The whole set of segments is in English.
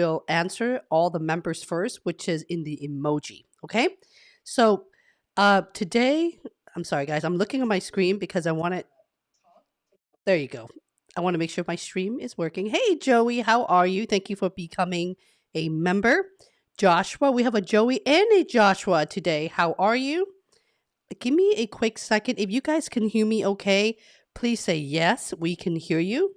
will answer all the members first, which is in the emoji. Okay. So today, I'm sorry, guys. I'm looking at my screen because I want it. There you go. I want to make sure my stream is working. Hey, Joey, how are you? Thank you for becoming a member. Joshua, we have a Joey and a Joshua today. How are you? Give me a quick second. If you guys can hear me okay, please say yes, we can hear you.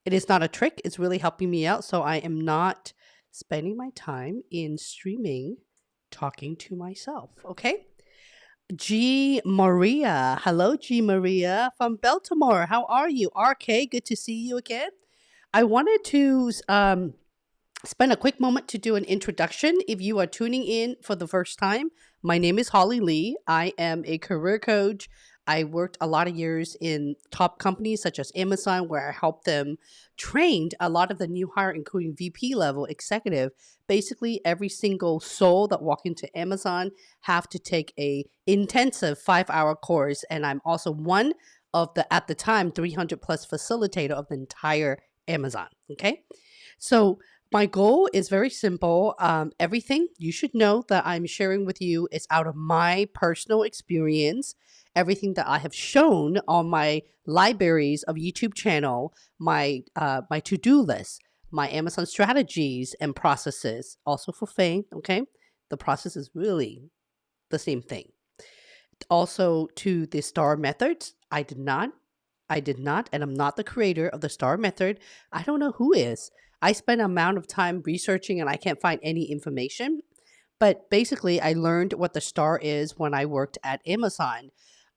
It is not a trick. It's really helping me out. So I am not spending my time in streaming talking to myself. Okay. G Maria. Hello, G Maria from Baltimore. How are you? RK, good to see you again. I wanted to spend a quick moment to do an introduction. If you are tuning in for the first time, my name is Holly Lee. I am a career coach. I worked a lot of years in top companies such as Amazon, where I helped them trained a lot of the new hire, including VP level executive. Basically, every single soul that walk into Amazon have to take a intensive 5-hour course. And I'm also one of the, at the time, 300 plus facilitator of the entire Amazon. Okay. So my goal is very simple. Everything you should know that I'm sharing with you is out of my personal experience. Everything that I have shown on my libraries of YouTube channel, my to-do list, my Amazon strategies and processes, also for Faye. Okay, the process is really the same thing. Also to the STAR methods, I did not, and I'm not the creator of the STAR method. I don't know who is. I spent an amount of time researching and I can't find any information. But basically, I learned what the STAR is when I worked at Amazon.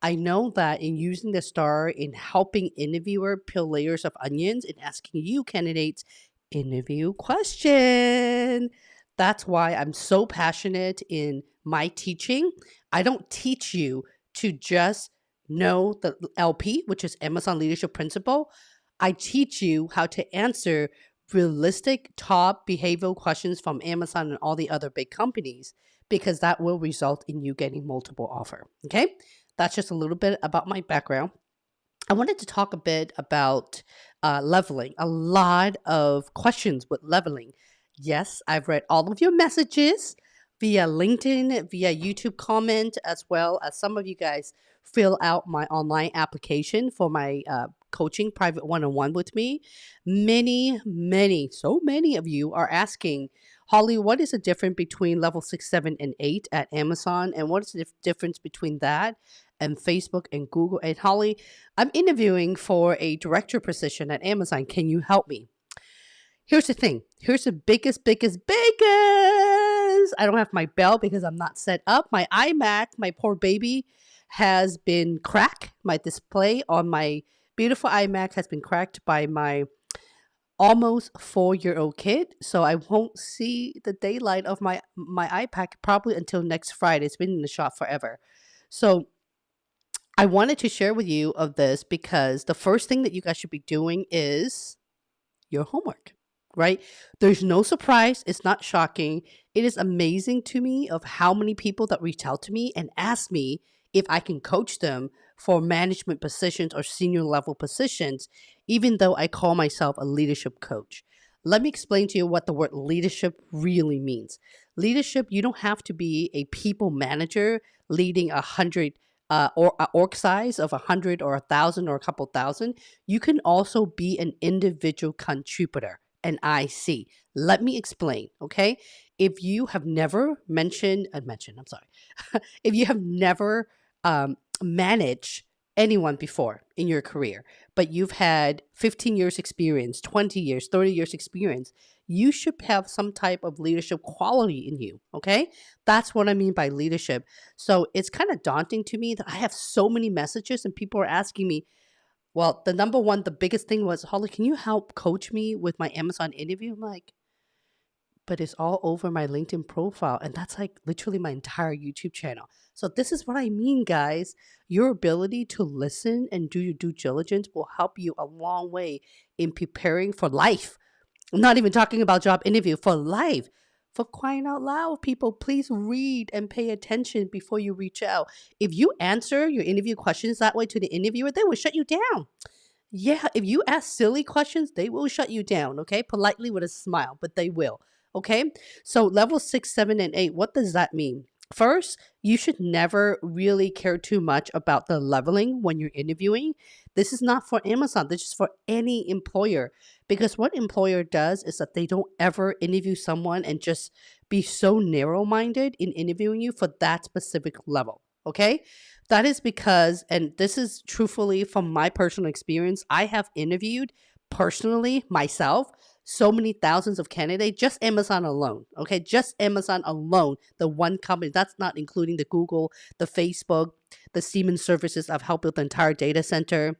I know that in using the STAR in helping interviewer peel layers of onions and asking you candidates interview question. That's why I'm so passionate in my teaching. I don't teach you to just know the LP, which is Amazon Leadership Principle. I teach you how to answer realistic top behavioral questions from Amazon and all the other big companies, because that will result in you getting multiple offer. Okay. That's just a little bit about my background. I wanted to talk a bit about leveling. A lot of questions with leveling. Yes, I've read all of your messages via LinkedIn, via YouTube comment, as well as some of you guys fill out my online application for my coaching private one-on-one with me. So many of you are asking, Holly, what is the difference between level 6, 7, and 8 at Amazon? And what is the difference between that and Facebook and Google? And Holly, I'm interviewing for a director position at Amazon. Can you help me? Here's the thing. Here's the biggest. I don't have my bell because I'm not set up. My iMac, my poor baby, has been cracked. My display on my beautiful iMac has been cracked by my almost 4-year-old kid. So I won't see the daylight of my iPad probably until next Friday. It's been in the shop forever. So I wanted to share with you of this because the first thing that you guys should be doing is your homework, right? There's no surprise. It's not shocking. It is amazing to me of how many people that reach out to me and ask me if I can coach them for management positions or senior level positions, even though I call myself a leadership coach. Let me explain to you what the word leadership really means. Leadership, you don't have to be a people manager leading 100 or an org size of 100 or 1,000 or a couple thousand. You can also be an individual contributor, an IC. Let me explain, okay? If you have never if you have never managed anyone before in your career, but you've had 15 years experience, 20 years, 30 years experience, you should have some type of leadership quality in you, okay? That's what I mean by leadership. So it's kind of daunting to me that I have so many messages and people are asking me, well, the biggest thing was, Holly, can you help coach me with my Amazon interview? I'm like, but it's all over my LinkedIn profile. And that's like literally my entire YouTube channel. So this is what I mean, guys. Your ability to listen and do your due diligence will help you a long way in preparing for life. I'm not even talking about job interview, for life. For crying out loud, people, please read and pay attention before you reach out. If you answer your interview questions that way to the interviewer, they will shut you down. Yeah, if you ask silly questions, they will shut you down, okay? Politely with a smile, but they will, okay? So, level 6, 7, and 8, what does that mean? First, you should never really care too much about the leveling when you're interviewing. This is not for Amazon, this is for any employer. Because what employer does is that they don't ever interview someone and just be so narrow minded in interviewing you for that specific level, okay? That is because, and this is truthfully from my personal experience, I have interviewed personally myself so many thousands of candidates, just Amazon alone. Okay, just Amazon alone, the one company, that's not including the Google, the Facebook, the Siemens services. I've helped build the entire data center,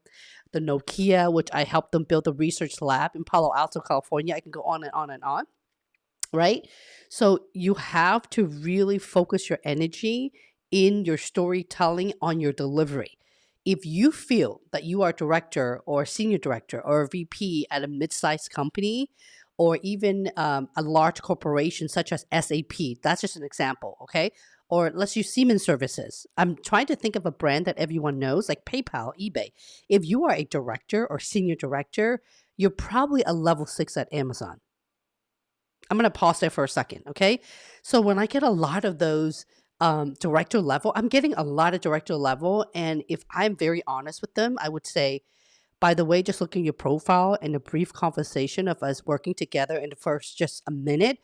the Nokia, which I helped them build a research lab in Palo Alto, California. I can go on and on and on, right? So you have to really focus your energy in your storytelling on your delivery. If you feel that you are a director or a senior director or a VP at a mid-sized company or even a large corporation such as SAP, that's just an example, okay? Or let's use Siemens services. I'm trying to think of a brand that everyone knows, like PayPal, eBay. If you are a director or senior director, you're probably a level 6 at Amazon. I'm going to pause there for a second. Okay. So when I get a lot of those director level, I'm getting a lot of director level. And if I'm very honest with them, I would say, by the way, just looking at your profile and a brief conversation of us working together in the first just a minute,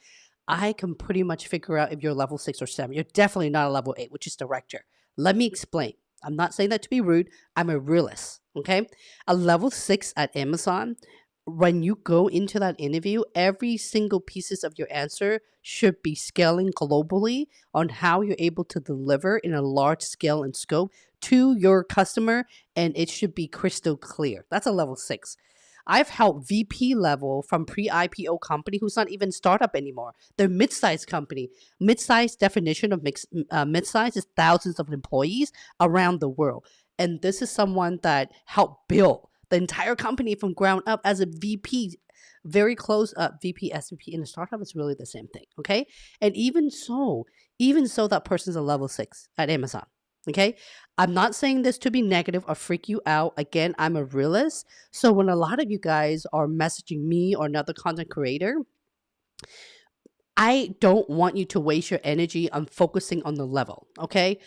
I can pretty much figure out if you're level 6 or 7. You're definitely not a level 8, which is director. Let me explain. I'm not saying that to be rude. I'm a realist. Okay. A level 6 at Amazon, when you go into that interview, every single pieces of your answer should be scaling globally on how you're able to deliver in a large scale and scope to your customer, and it should be crystal clear. That's a level 6. I've helped VP level from pre-IPO company who's not even startup anymore. They're mid-sized company. Mid-sized definition of mid-size is thousands of employees around the world. And this is someone that helped build the entire company from ground up as a VP, very close up VP, SVP in a startup is really the same thing. Okay. And even so, that person's a level 6 at Amazon. Okay. I'm not saying this to be negative or freak you out. Again, I'm a realist. So when a lot of you guys are messaging me or another content creator, I don't want you to waste your energy on focusing on the level. Okay.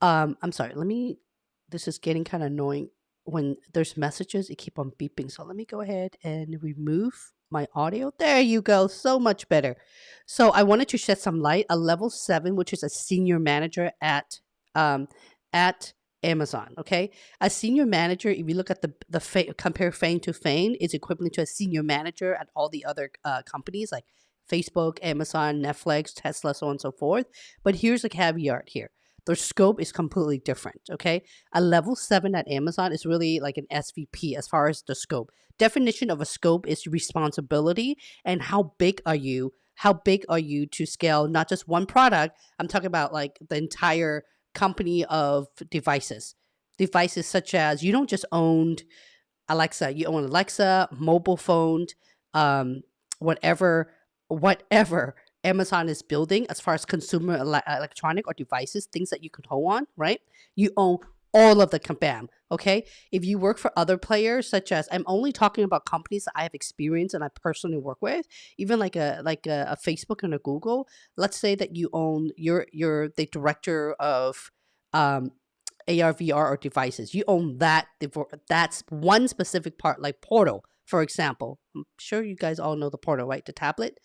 I'm sorry. This is getting kind of annoying. When there's messages, it keep on beeping. So let me go ahead and remove my audio. There you go. So much better. So I wanted to shed some light. A level 7, which is a senior manager um, at Amazon. Okay. A senior manager, if you look at compare fame to fame, is equivalent to a senior manager at all the other companies like Facebook, Amazon, Netflix, Tesla, so on and so forth. But here's a caveat here. Their scope is completely different, okay? A level 7 at Amazon is really like an SVP as far as the scope. Definition of a scope is responsibility and how big are you? How big are you to scale not just one product? I'm talking about like the entire company of devices. Devices such as you don't just own Alexa, you own Alexa, mobile phone, um, whatever, whatever Amazon is building as far as consumer electronic or devices, things that you can hold on, right? You own all of the kabam. Okay. If you work for other players, such as I'm only talking about companies that I have experience and I personally work with, even like a Facebook and a Google. Let's say that you own you're the director of um, AR, VR, or devices. You own that. That's one specific part, like Portal, for example. I'm sure you guys all know the Portal, right? The tablet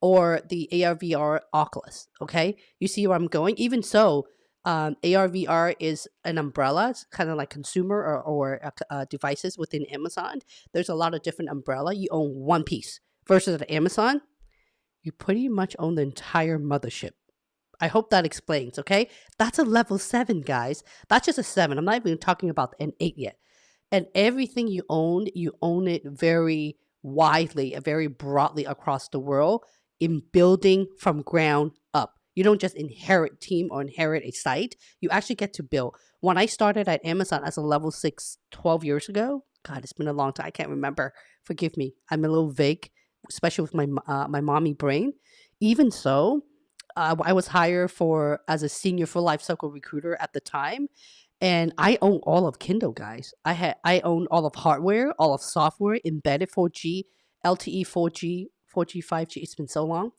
or the AR, VR Oculus. Okay. You see where I'm going? Even so, AR, VR is an umbrella. It's kind of like consumer or devices within Amazon. There's a lot of different umbrella. You own one piece versus at Amazon. You pretty much own the entire mothership. I hope that explains, okay? That's a level 7, guys. That's just a 7. I'm not even talking about an 8 yet. And everything you own it very widely, very broadly across the world in building from ground up. You don't just inherit team or inherit a site. You actually get to build. When I started at Amazon as a level 6 12 years ago, God, it's been a long time. I can't remember. Forgive me. I'm a little vague, especially with my mommy brain. Even so, I was hired for as a senior full life cycle recruiter at the time, And I own all of Kindle, guys. I own all of hardware, all of software, embedded 4G, LTE 4G, 4G, 5G. It's been so long,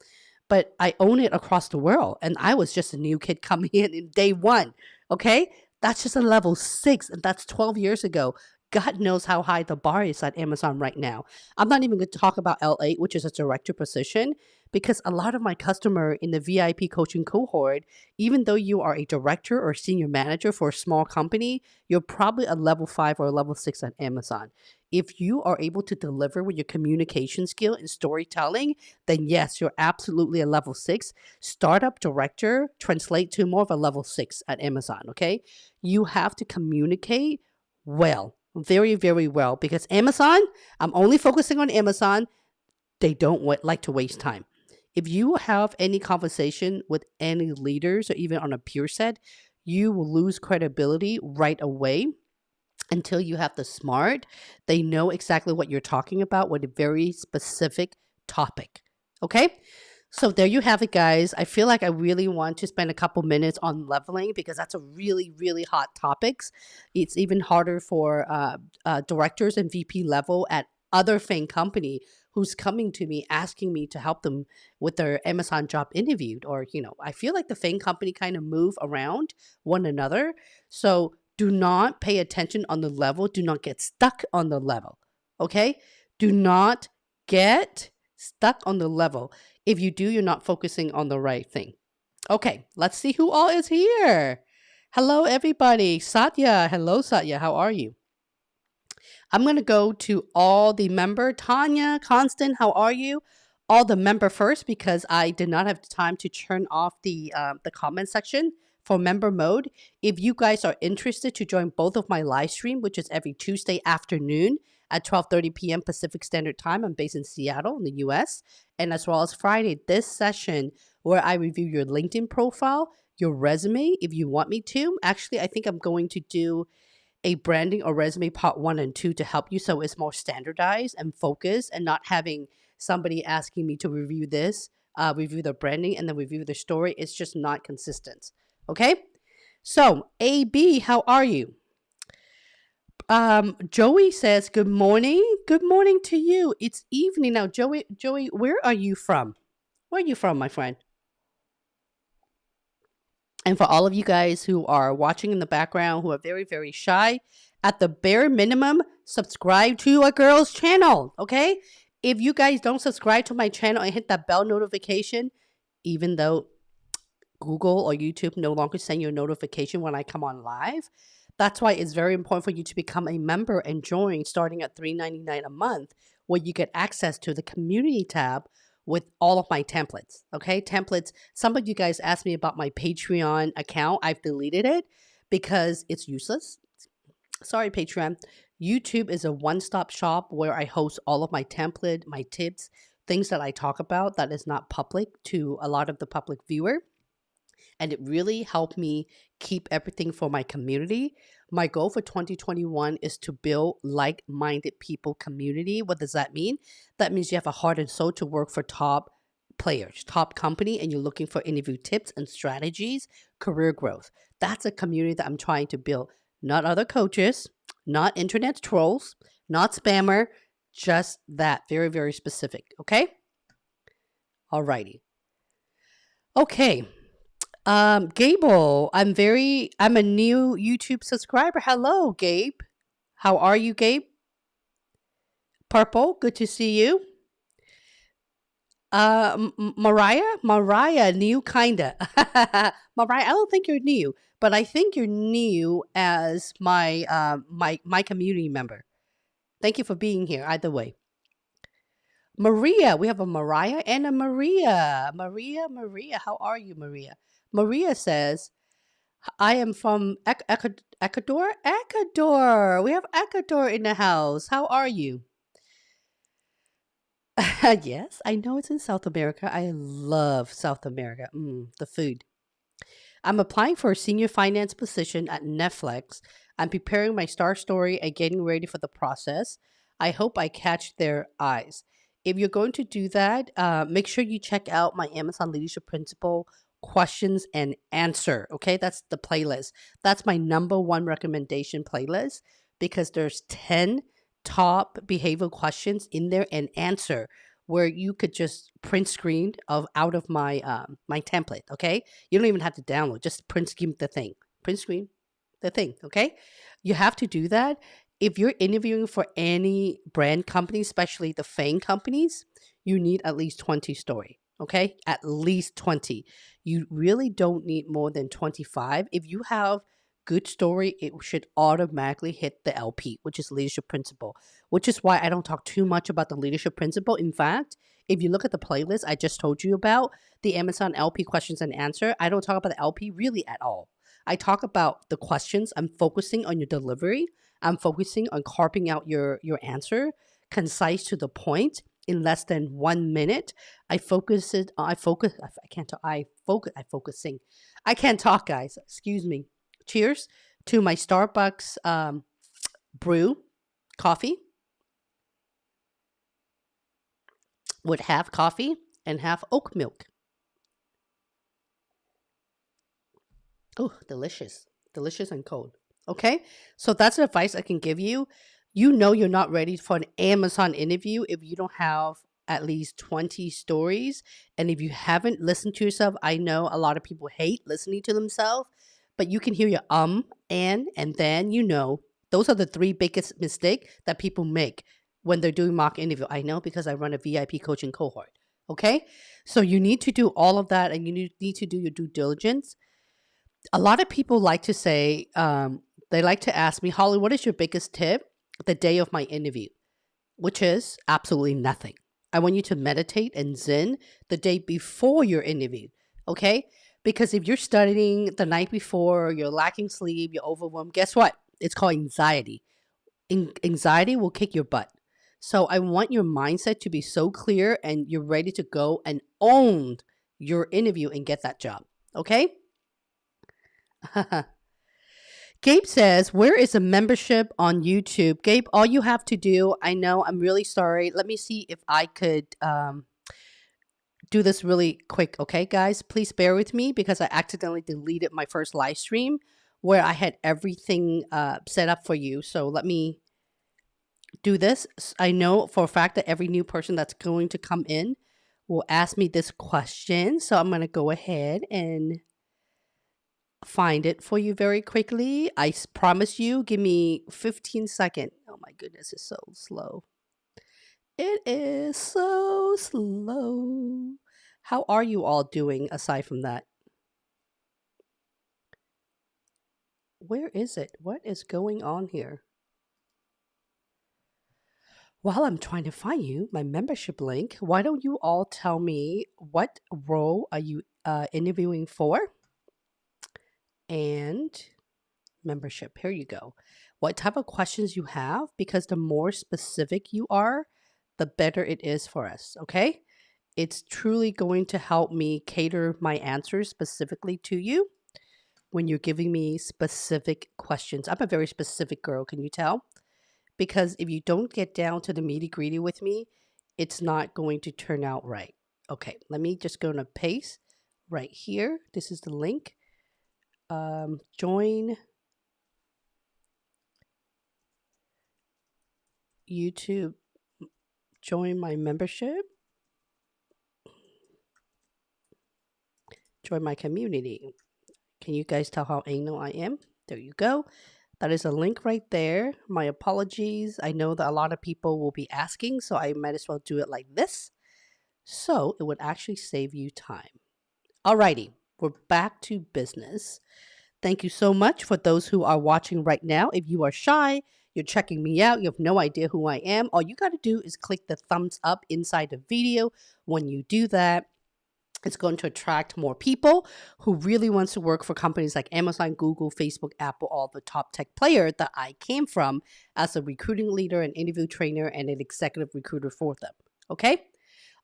but I own it across the world. And I was just a new kid coming in day one. Okay, that's just a level 6, and that's 12 years ago. God knows how high the bar is at Amazon right now. I'm not even going to talk about L8, which is a director position, because a lot of my customer in the VIP coaching cohort, even though you are a director or senior manager for a small company, you're probably a level 5 or a level 6 at Amazon. If you are able to deliver with your communication skill and storytelling, then yes, you're absolutely a level 6. Startup director translate to more of a level 6 at Amazon, okay? You have to communicate well, very, very well, because Amazon, I'm only focusing on Amazon, they don't like to waste time. If you have any conversation with any leaders or even on a peer set, you will lose credibility right away until you have the smart. They know exactly what you're talking about with a very specific topic. Okay? So there you have it, guys. I feel like I really want to spend a couple minutes on leveling because that's a really, really hot topics. It's even harder for directors and VP level at other FANG company who's coming to me asking me to help them with their Amazon job interviewed. Or, I feel like the FANG company kind of move around one another. So do not pay attention on the level. Do not get stuck on the level. Okay? Do not get stuck on the level. If you do, you're not focusing on the right thing. Okay, let's see who all is here. Hello, everybody. Satya. Hello, Satya. How are you? I'm going to go to all the member. Tanya, Constant, how are you? All the member first because I did not have time to turn off the comment section for member mode. If you guys are interested to join both of my live stream, which is every Tuesday afternoon at 12:30 p.m. Pacific Standard Time. I'm based in Seattle in the US. And as well as Friday, this session where I review your LinkedIn profile, your resume, if you want me to. Actually, I think I'm going to do a branding or resume part 1 and 2 to help you so it's more standardized and focused and not having somebody asking me to review this, review the branding and then review the story. It's just not consistent. Okay? So, AB, how are you? Joey says, good morning. Good morning to you. It's evening now. Joey, where are you from? Where are you from, my friend? And for all of you guys who are watching in the background, who are very, very shy, at the bare minimum, subscribe to a girl's channel, okay? If you guys don't subscribe to my channel and hit that bell notification, even though Google or YouTube no longer send you a notification when I come on live, that's why it's very important for you to become a member and join starting at $3.99 a month, where you get access to the community tab with all of my templates. Okay, templates. Some of you guys asked me about my Patreon account. I've deleted it because it's useless. Sorry, Patreon. YouTube is a one-stop shop where I host all of my template, my tips, things that I talk about that is not public to a lot of the public viewer. And it really helped me keep everything for my community. My goal for 2021 is to build like-minded people community. What does that mean? That means you have a heart and soul to work for top players, top company, and you're looking for interview tips and strategies, career growth. That's a community that I'm trying to build. Not other coaches, not internet trolls, not spammer, just that. Very, very specific. Okay? Alrighty. Okay. Gable, I'm a new YouTube subscriber. Hello, Gabe. How are you, Gabe? Purple, good to see you. Mariah, new kinda. Mariah, I don't think you're new, but I think you're new as my community member. Thank you for being here, either way. Maria, we have a Mariah and a Maria. Maria, how are you, Maria? Maria says, I am from Ecuador. Ecuador. We have Ecuador in the house. How are you? Yes, I know it's in South America. I love South America. The food. I'm applying for a senior finance position at Netflix. I'm preparing my star story and getting ready for the process. I hope I catch their eyes. If you're going to do that, make sure you check out my Amazon Leadership Principle questions and answer. Okay, that's the playlist. That's my number one recommendation playlist because there's 10 top behavioral questions in there and answer where you could just print screen of out of my my template. Okay, you don't even have to download, just print screen the thing, print screen the thing. Okay, you have to do that if you're interviewing for any brand company, especially the FANG companies. You need at least 20 story. Okay, at least 20. You really don't need more than 25. If you have good story, it should automatically hit the LP, which is leadership principle, which is why I don't talk too much about the leadership principle. In fact, if you look at the playlist I just told you about, the Amazon LP questions and answer, I don't talk about the LP really at all. I talk about the questions. I'm focusing on your delivery. I'm focusing on carving out your answer, concise to the point in less than 1 minute. I can't talk. I focusing. I can't talk, guys. Excuse me. Cheers to my Starbucks brew coffee with half coffee and half oat milk. Oh, delicious. Delicious and cold. Okay? So that's the advice I can give you. You know you're not ready for an Amazon interview if you don't have at least 20 stories. And if you haven't listened to yourself, I know a lot of people hate listening to themselves, but you can hear your and then those are the three biggest mistake that people make when they're doing mock interview. I know because I run a VIP coaching cohort. Okay? So you need to do all of that and you need to do your due diligence. A lot of people like to say, they like to ask me, Holly, what is your biggest tip the day of my interview? Which is absolutely nothing. I want you to meditate and zen the day before your interview, okay? Because if you're studying the night before, you're lacking sleep, you're overwhelmed, guess what? It's called anxiety. Anxiety will kick your butt. So I want your mindset to be so clear and you're ready to go and own your interview and get that job, okay? Gabe says, where is a membership on YouTube? Gabe, all you have to do, I know, I'm really sorry. Let me see if I could do this really quick. Okay, guys, please bear with me because I accidentally deleted my first live stream where I had everything set up for you. So let me do this. I know for a fact that every new person that's going to come in will ask me this question. So I'm going to go ahead and find it for you very quickly. I promise you, give me 15 seconds. Oh my goodness, it's so slow. It is so slow. How are you all doing aside from that? Where is it? What is going on here? While I'm trying to find you, my membership link, why don't you all tell me what role are you interviewing for? And membership. Here you go. What type of questions you have, because the more specific you are, the better it is for us. Okay. It's truly going to help me cater my answers specifically to you when you're giving me specific questions. I'm a very specific girl. Can you tell? Because if you don't get down to the nitty gritty with me, it's not going to turn out right. Okay. Let me just go to paste right here. This is the link. Join YouTube, join my membership, join my community. Can you guys tell how anal I am? There you go. That is a link right there. My apologies. I know that a lot of people will be asking, so I might as well do it like this. So it would actually save you time. Alrighty, we're back to business. Thank you so much for those who are watching right now. If you are shy, you're checking me out, you have no idea who I am, all you got to do is click the thumbs up inside the video. When you do that, it's going to attract more people who really wants to work for companies like Amazon, Google, Facebook, Apple, all the top tech players that I came from as a recruiting leader, an interview trainer, and an executive recruiter for them. Okay?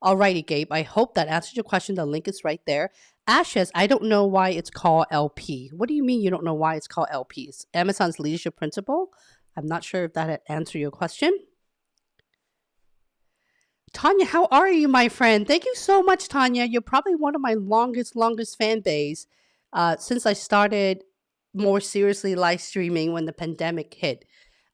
Alrighty, Gabe. I hope that answers your question. The link is right there. Ashes, I don't know why it's called LP. What do you mean you don't know why it's called LP? It's Amazon's leadership principle. I'm not sure if that had answered your question. Tanya, how are you, my friend? Thank you so much, Tanya. You're probably one of my longest fan base since I started more seriously live streaming when the pandemic hit.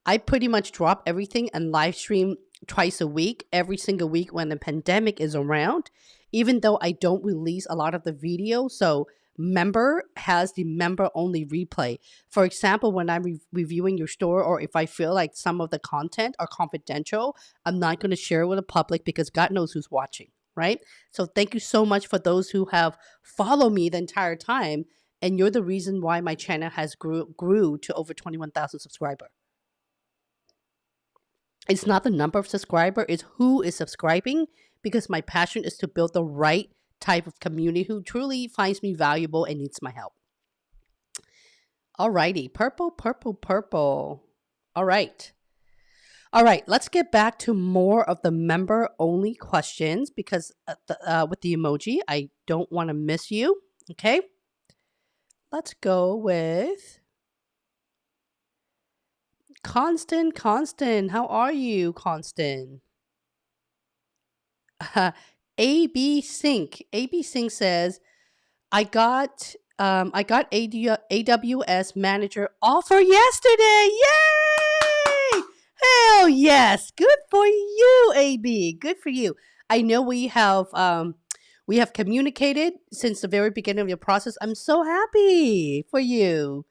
I pretty much drop everything and live stream twice a week, every single week when the pandemic is around, even though I don't release a lot of the video. So, member has the member only replay. For example, when I'm reviewing your store, or if I feel like some of the content are confidential, I'm not going to share it with the public because God knows who's watching, right? So, thank you so much for those who have followed me the entire time. And you're the reason why my channel has grew to over 21,000 subscribers. It's not the number of subscriber, it's who is subscribing, because my passion is to build the right type of community who truly finds me valuable and needs my help. Alrighty, purple, purple, purple. All right. All right, let's get back to more of the member only questions because with the emoji, I don't want to miss you. Okay. Let's go with Constant. Constant, how are you, Constant? AB Sync. AB Sync says, I got AWS manager offer yesterday. Yay! Hell yes. Good for you, AB. Good for you. I know we have communicated since the very beginning of your process. I'm so happy for you.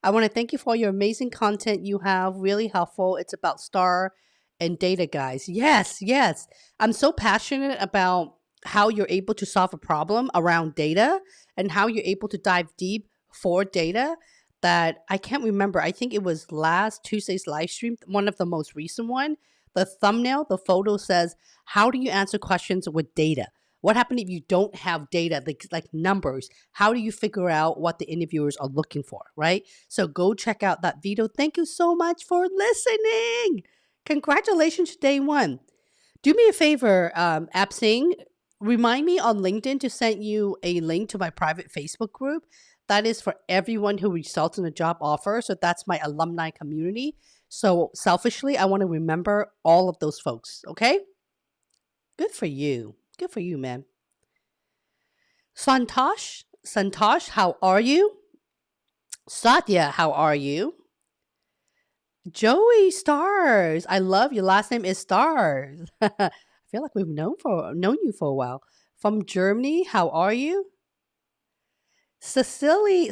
I want to thank you for all your amazing content you have. Really helpful. It's about star and data, guys. Yes, yes. I'm so passionate about how you're able to solve a problem around data and how you're able to dive deep for data that I can't remember. I think it was last Tuesday's live stream, one of the most recent one. The thumbnail, the photo says, how do you answer questions with data? What happens if you don't have data, like numbers? How do you figure out what the interviewers are looking for, right? So go check out that video. Thank you so much for listening. Congratulations, day one. Do me a favor, Absing. Remind me on LinkedIn to send you a link to my private Facebook group. That is for everyone who results in a job offer. So that's my alumni community. So selfishly, I want to remember all of those folks. Okay? Good for you. Good for you, man. Santosh, how are you? Satya, how are you? Joey Stars, I love your last name is Stars. I feel like we've known you for a while. From Germany, how are you? Cecily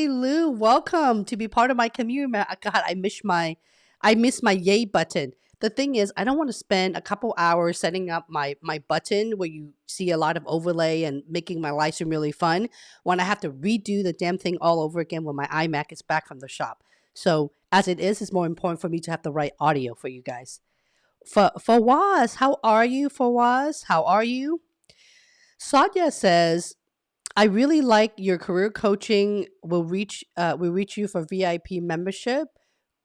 Lou, welcome to be part of my community. God, I miss my yay button. The thing is, I don't want to spend a couple hours setting up my button where you see a lot of overlay and making my live stream really fun when I have to redo the damn thing all over again when my iMac is back from the shop. So as it is, it's more important for me to have the right audio for you guys. Fawaz, how are you, Fawaz? How are you? Sadia says, I really like your career coaching. Will reach you for VIP membership.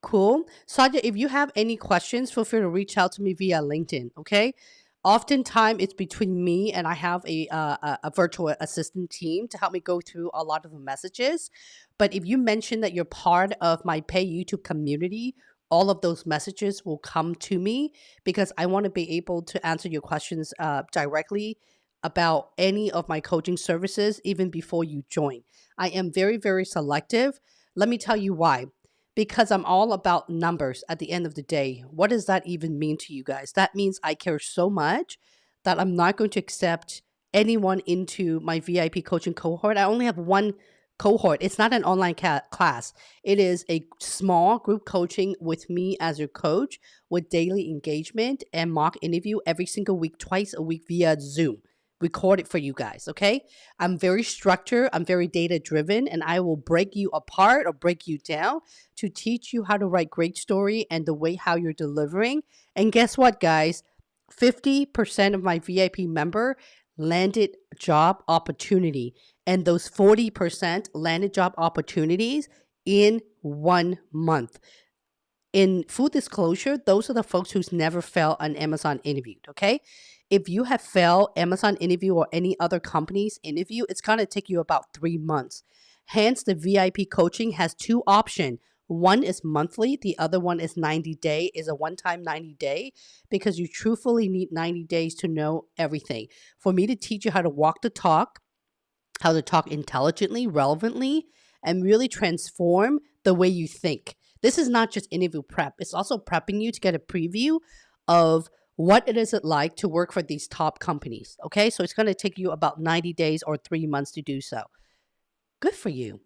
Cool. Sadia, if you have any questions, feel free to reach out to me via LinkedIn. Okay. Oftentimes it's between me and I have a virtual assistant team to help me go through a lot of the messages. But if you mention that you're part of my pay YouTube community, all of those messages will come to me because I want to be able to answer your questions directly about any of my coaching services even before you join. I am very, very selective. Let me tell you why. Because I'm all about numbers at the end of the day. What does that even mean to you guys? That means I care so much that I'm not going to accept anyone into my VIP coaching cohort. I only have one cohort. It's not an online class. It is a small group coaching with me as your coach with daily engagement and mock interview every single week, twice a week via Zoom. Record it for you guys, okay? I'm very structured, I'm very data driven, and I will break you apart or break you down to teach you how to write great story and the way how you're delivering. And guess what, guys? 50% of my VIP member landed job opportunity, and those 40% landed job opportunities in 1 month. In full disclosure, those are the folks who's never failed an Amazon interview, okay? If you have failed Amazon interview or any other company's interview, it's going to take you about 3 months. Hence, the VIP coaching has two options. One is monthly, the other one is 90 day, is a one-time 90 day, because you truthfully need 90 days to know everything. For me to teach you how to walk the talk, how to talk intelligently, relevantly, and really transform the way you think. This is not just interview prep, it's also prepping you to get a preview of what it is like to work for these top companies. Okay, so it's going to take you about 90 days or 3 months to do so. Good for you.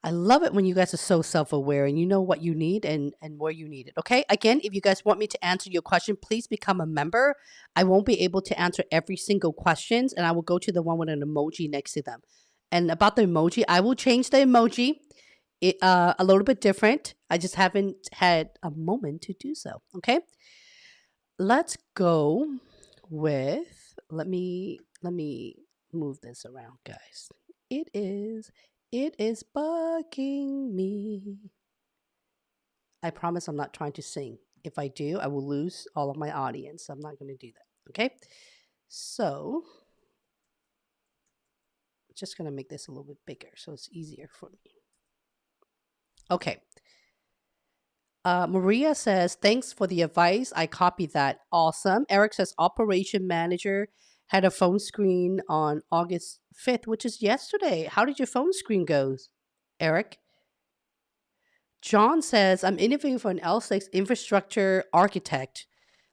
I love it when you guys are so self-aware and you know what you need and where you need it. Okay. Again, if you guys want me to answer your question, please become a member. I won't be able to answer every single questions, and I will go to the one with an emoji next to them. And about the emoji, I will change the emoji a little bit different. I just haven't had a moment to do so. Okay. Let's go with, let me move this around, guys. It is bugging me. I promise I'm not trying to sing. If I do, I will lose all of my audience. I'm not going to do that. Okay. So, just going to make this a little bit bigger so it's easier for me. Okay. Maria says, thanks for the advice. I copied that. Awesome. Eric says, operation manager had a phone screen on August 5th, which is yesterday. How did your phone screen go, Eric? John says, I'm interviewing for an L6 infrastructure architect.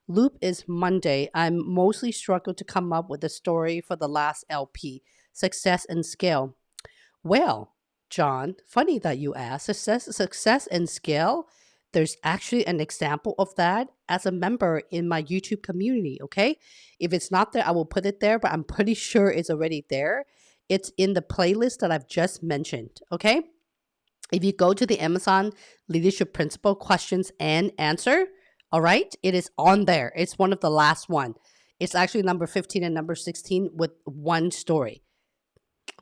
Loop is Monday. I'm mostly struggled to come up with a story for the last LP, success and scale. Well, John, funny that you asked. Success and scale, there's actually an example of that as a member in my YouTube community, okay? If it's not there, I will put it there, but I'm pretty sure it's already there. It's in the playlist that I've just mentioned, okay? If you go to the Amazon Leadership Principle questions and answer, all right, it is on there. It's one of the last one. It's actually number 15 and number 16 with one story.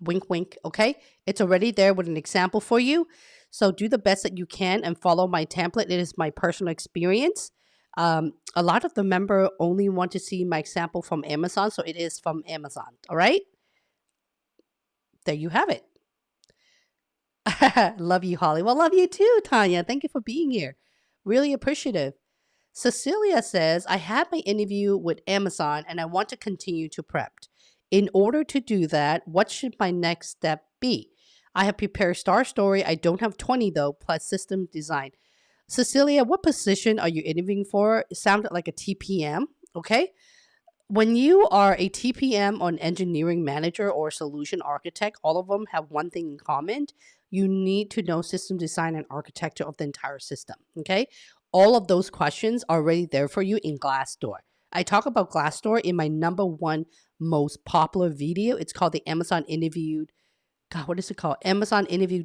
Wink, wink, okay? It's already there with an example for you. So do the best that you can and follow my template. It is my personal experience. A lot of the member only want to see my example from Amazon, so it is from Amazon, all right? There you have it. Love you, Holly. Well, love you too, Tanya. Thank you for being here. Really appreciative. Cecilia says, I had my interview with Amazon and I want to continue to prep. In order to do that, what should my next step be? I have prepared Star Story. I don't have 20 though, plus system design. Cecilia, what position are you interviewing for? It sounded like a TPM, okay? When you are a TPM or an engineering manager or solution architect, all of them have one thing in common. You need to know system design and architecture of the entire system, okay? All of those questions are already there for you in Glassdoor. I talk about Glassdoor in my number one most popular video. It's called the Amazon Interview. God, what is it called? Amazon Interview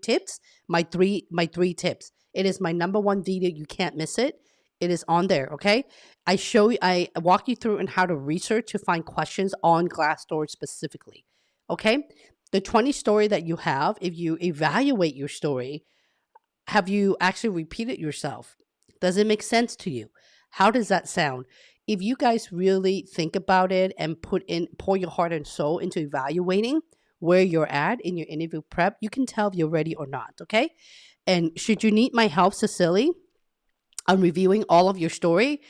Tips. My three tips. It is my number one video. You can't miss it. It is on there, okay? I walk you through on how to research to find questions on Glassdoor specifically, okay? The 20 story that you have, if you evaluate your story, have you actually repeated yourself? Does it make sense to you? How does that sound? If you guys really think about it and pour your heart and soul into evaluating where you're at in your interview prep, you can tell if you're ready or not, okay? And should you need my help, Cecily, on reviewing all of your story,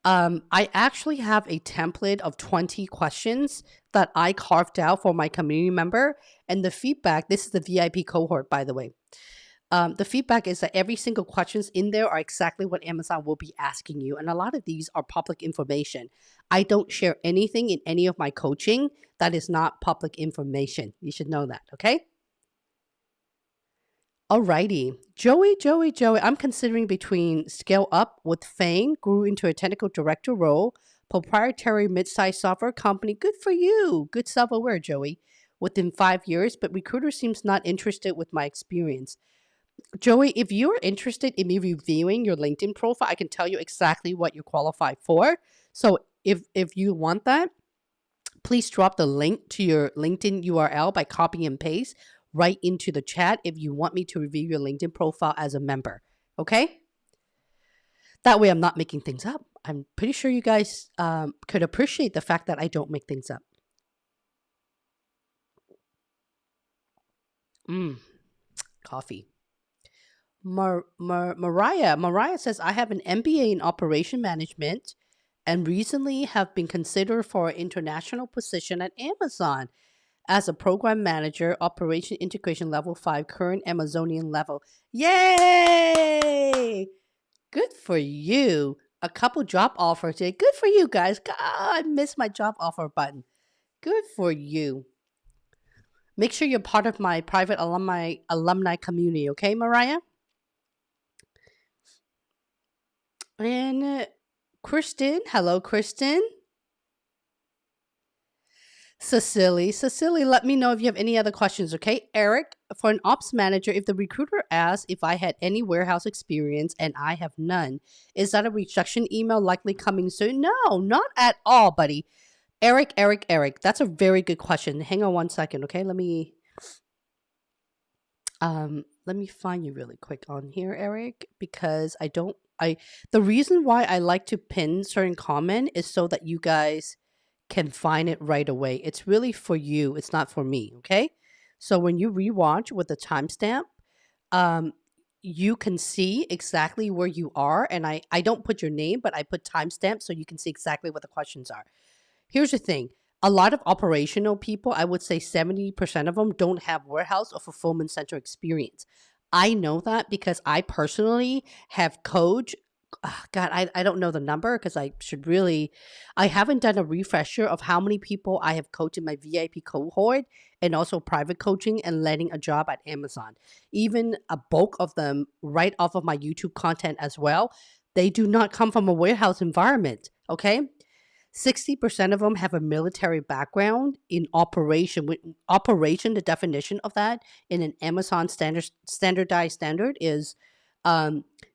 I actually have a template of 20 questions that I carved out for my community member. And the feedback, this is the VIP cohort, by the way. The feedback is that every single questions in there are exactly what Amazon will be asking you. And a lot of these are public information. I don't share anything in any of my coaching that is not public information. You should know that, okay? Alrighty. Joey, I'm considering between scale up with Fang, grew into a technical director role, proprietary mid-sized software company. Good for you. Good self-aware, Joey. Within 5 years, but recruiter seems not interested with my experience. Joey, if you're interested in me reviewing your LinkedIn profile, I can tell you exactly what you're qualified for. So if you want that, please drop the link to your LinkedIn URL by copy and paste right into the chat if you want me to review your LinkedIn profile as a member. Okay? That way I'm not making things up. I'm pretty sure you guys could appreciate the fact that I don't make things up. coffee. Mariah says, I have an MBA in operation management and recently have been considered for an international position at Amazon as a program manager, operation integration level 5, current Amazonian level. Yay! Good for you. A couple job offers today. Good for you guys. God, I missed my job offer button. Good for you. Make sure you're part of my private alumni community, okay, Mariah? And Kristen, hello, Kristen. Cecily, let me know if you have any other questions, okay? Eric, for an ops manager, if the recruiter asks if I had any warehouse experience and I have none, is that a rejection email likely coming soon? No, not at all, buddy. Eric, that's a very good question. Hang on one second, okay? Let me find you really quick on here, Eric, because the reason why I like to pin certain comment is so that you guys can find it right away. It's really for you. It's not for me. Okay. So when you rewatch with the timestamp, you can see exactly where you are. And I don't put your name, but I put timestamp so you can see exactly what the questions are. Here's the thing. A lot of operational people, I would say 70% of them don't have warehouse or fulfillment center experience. I know that because I personally have coached. God, I don't know the number because I haven't done a refresher of how many people I have coached in my VIP cohort and also private coaching and landing a job at Amazon. Even a bulk of them right off of my YouTube content as well. They do not come from a warehouse environment, okay? 60% of them have a military background in operation. Operation, the definition of that in an Amazon standardized standard is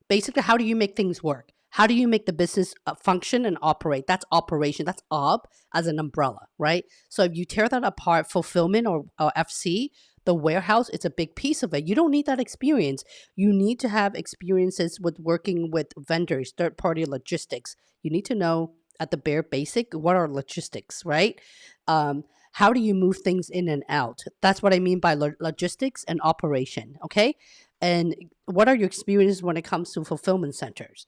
basically how do you make things work? How do you make the business function and operate? That's operation. That's op as an umbrella, right? So if you tear that apart, fulfillment or FC, the warehouse, it's a big piece of it. You don't need that experience. You need to have experiences with working with vendors, third-party logistics. You need to know at the bare basic, what are logistics, right? How do you move things in and out? That's what I mean by logistics and operation, okay? And what are your experiences when it comes to fulfillment centers?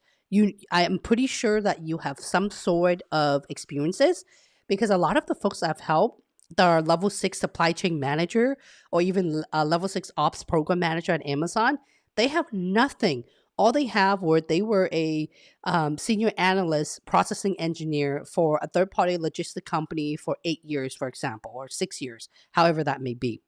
I am pretty sure that you have some sort of experiences because a lot of the folks I've helped that are level 6 supply chain manager or even level 6 ops program manager at Amazon, they have nothing. All they have they were a senior analyst processing engineer for a third-party logistic company for 8 years, for example, or 6 years, however that may be.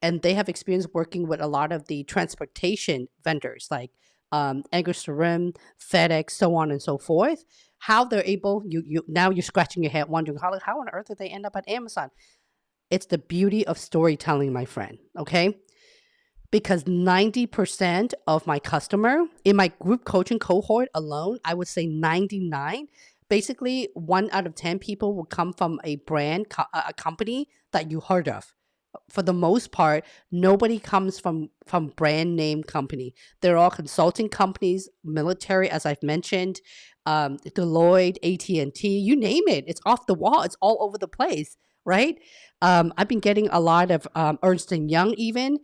And they have experience working with a lot of the transportation vendors like Angersterim, FedEx, so on and so forth. How they're able, now you're scratching your head wondering how on earth did they end up at Amazon? It's the beauty of storytelling, my friend, okay? Because 90% of my customer in my group coaching cohort alone, I would say 99, basically 1 out of 10 people will come from a brand, a company that you heard of. For the most part, nobody comes from brand name company. They're all consulting companies, military, as I've mentioned, Deloitte, AT&T, you name it. It's off the wall. It's all over the place, right? I've been getting a lot of Ernst & Young even.